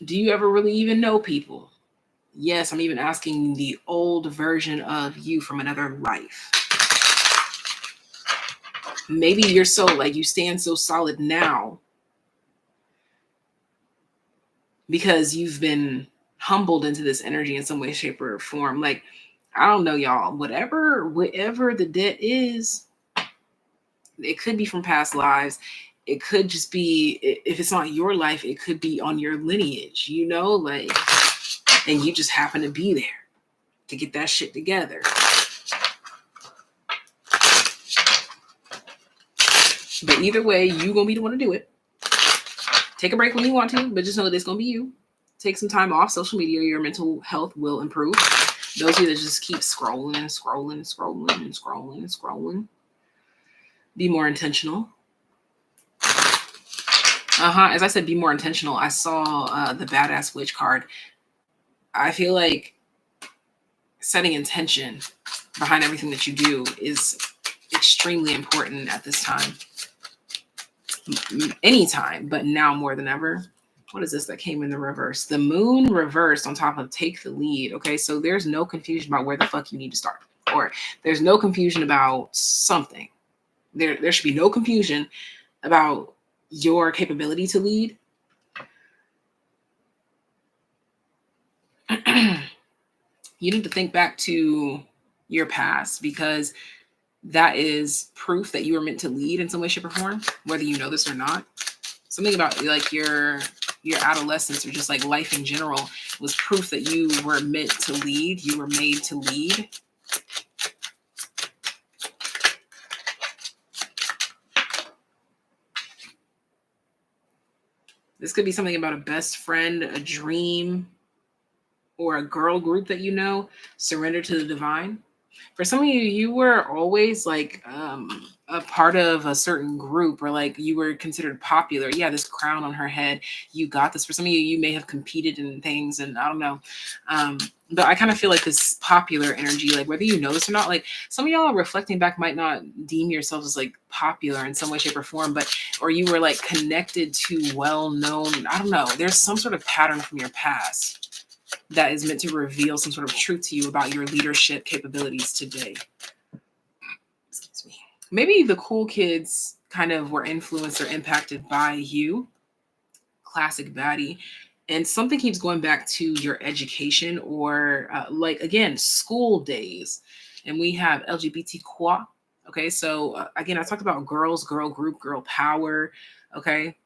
Do you ever really even know people? Yes, I'm even asking the old version of you from another life. Maybe you're so like, you stand so solid now because you've been humbled into this energy in some way, shape, or form. Like, I don't know, y'all, whatever the debt is, it could be from past lives. It could just be, if it's not your life, it could be on your lineage, you know, like, and you just happen to be there to get that shit together. But either way, you gonna be the one to do it. Take a break when you want to, but just know that it's gonna be you. Take some time off social media. Your mental health will improve. Those of you that just keep scrolling and scrolling and scrolling and scrolling and scrolling, be more intentional. As I said, be more intentional. I saw the Badass Witch card. I feel like setting intention behind everything that you do is extremely important at this time. Anytime, but now more than ever. what is this that came in the reverse? The moon reversed on top of take the lead. Okay, so there's no confusion about where the fuck you need to start, or there's no confusion about something. There should be no confusion about your capability to lead. You need to think back to your past, because that is proof that you were meant to lead in some way, shape, or form, whether you know this or not. Something about like your adolescence, or just like life in general, was proof that you were meant to lead. You were made to lead. This could be something about a best friend, a dream, or a girl group that you know. Surrender to the divine. For some of you, you were always like a part of a certain group, or like you were considered popular. Yeah, this crown on her head, you got this. For some of you, you may have competed in things, and I don't know. But I kind of feel like this popular energy, like whether you know this or not, like some of y'all reflecting back might not deem yourselves as like popular in some way, shape, or form, but or you were like connected to well-known, I don't know. There's some sort of pattern from your past that is meant to reveal some sort of truth to you about your leadership capabilities today. Excuse me. Maybe the cool kids kind of were influenced or impacted by you. Classic baddie. And something keeps going back to your education, or like, again, school days. And we have LGBTQ. Okay, so again, I talked about girls, girl group, girl power. Okay,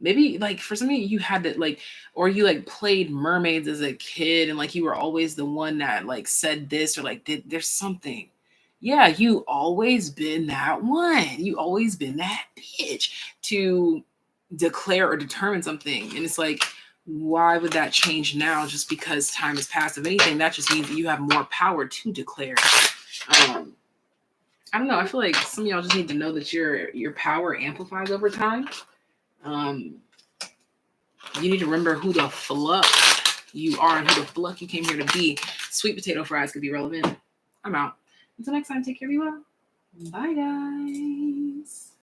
maybe like for some of you had to like, or you like played mermaids as a kid, and like you were always the one that like said this, or like did, there's something. Yeah, you always been that one. You always been that bitch to declare or determine something. And it's like, why would that change now just because time has passed? If anything, that just means that you have more power to declare. I don't know. I feel like some of y'all just need to know that your power amplifies over time. You need to remember who the fuck you are and who the fuck you came here to be. Sweet potato fries could be relevant. I'm out. Until next time, take care of you all. Bye, guys.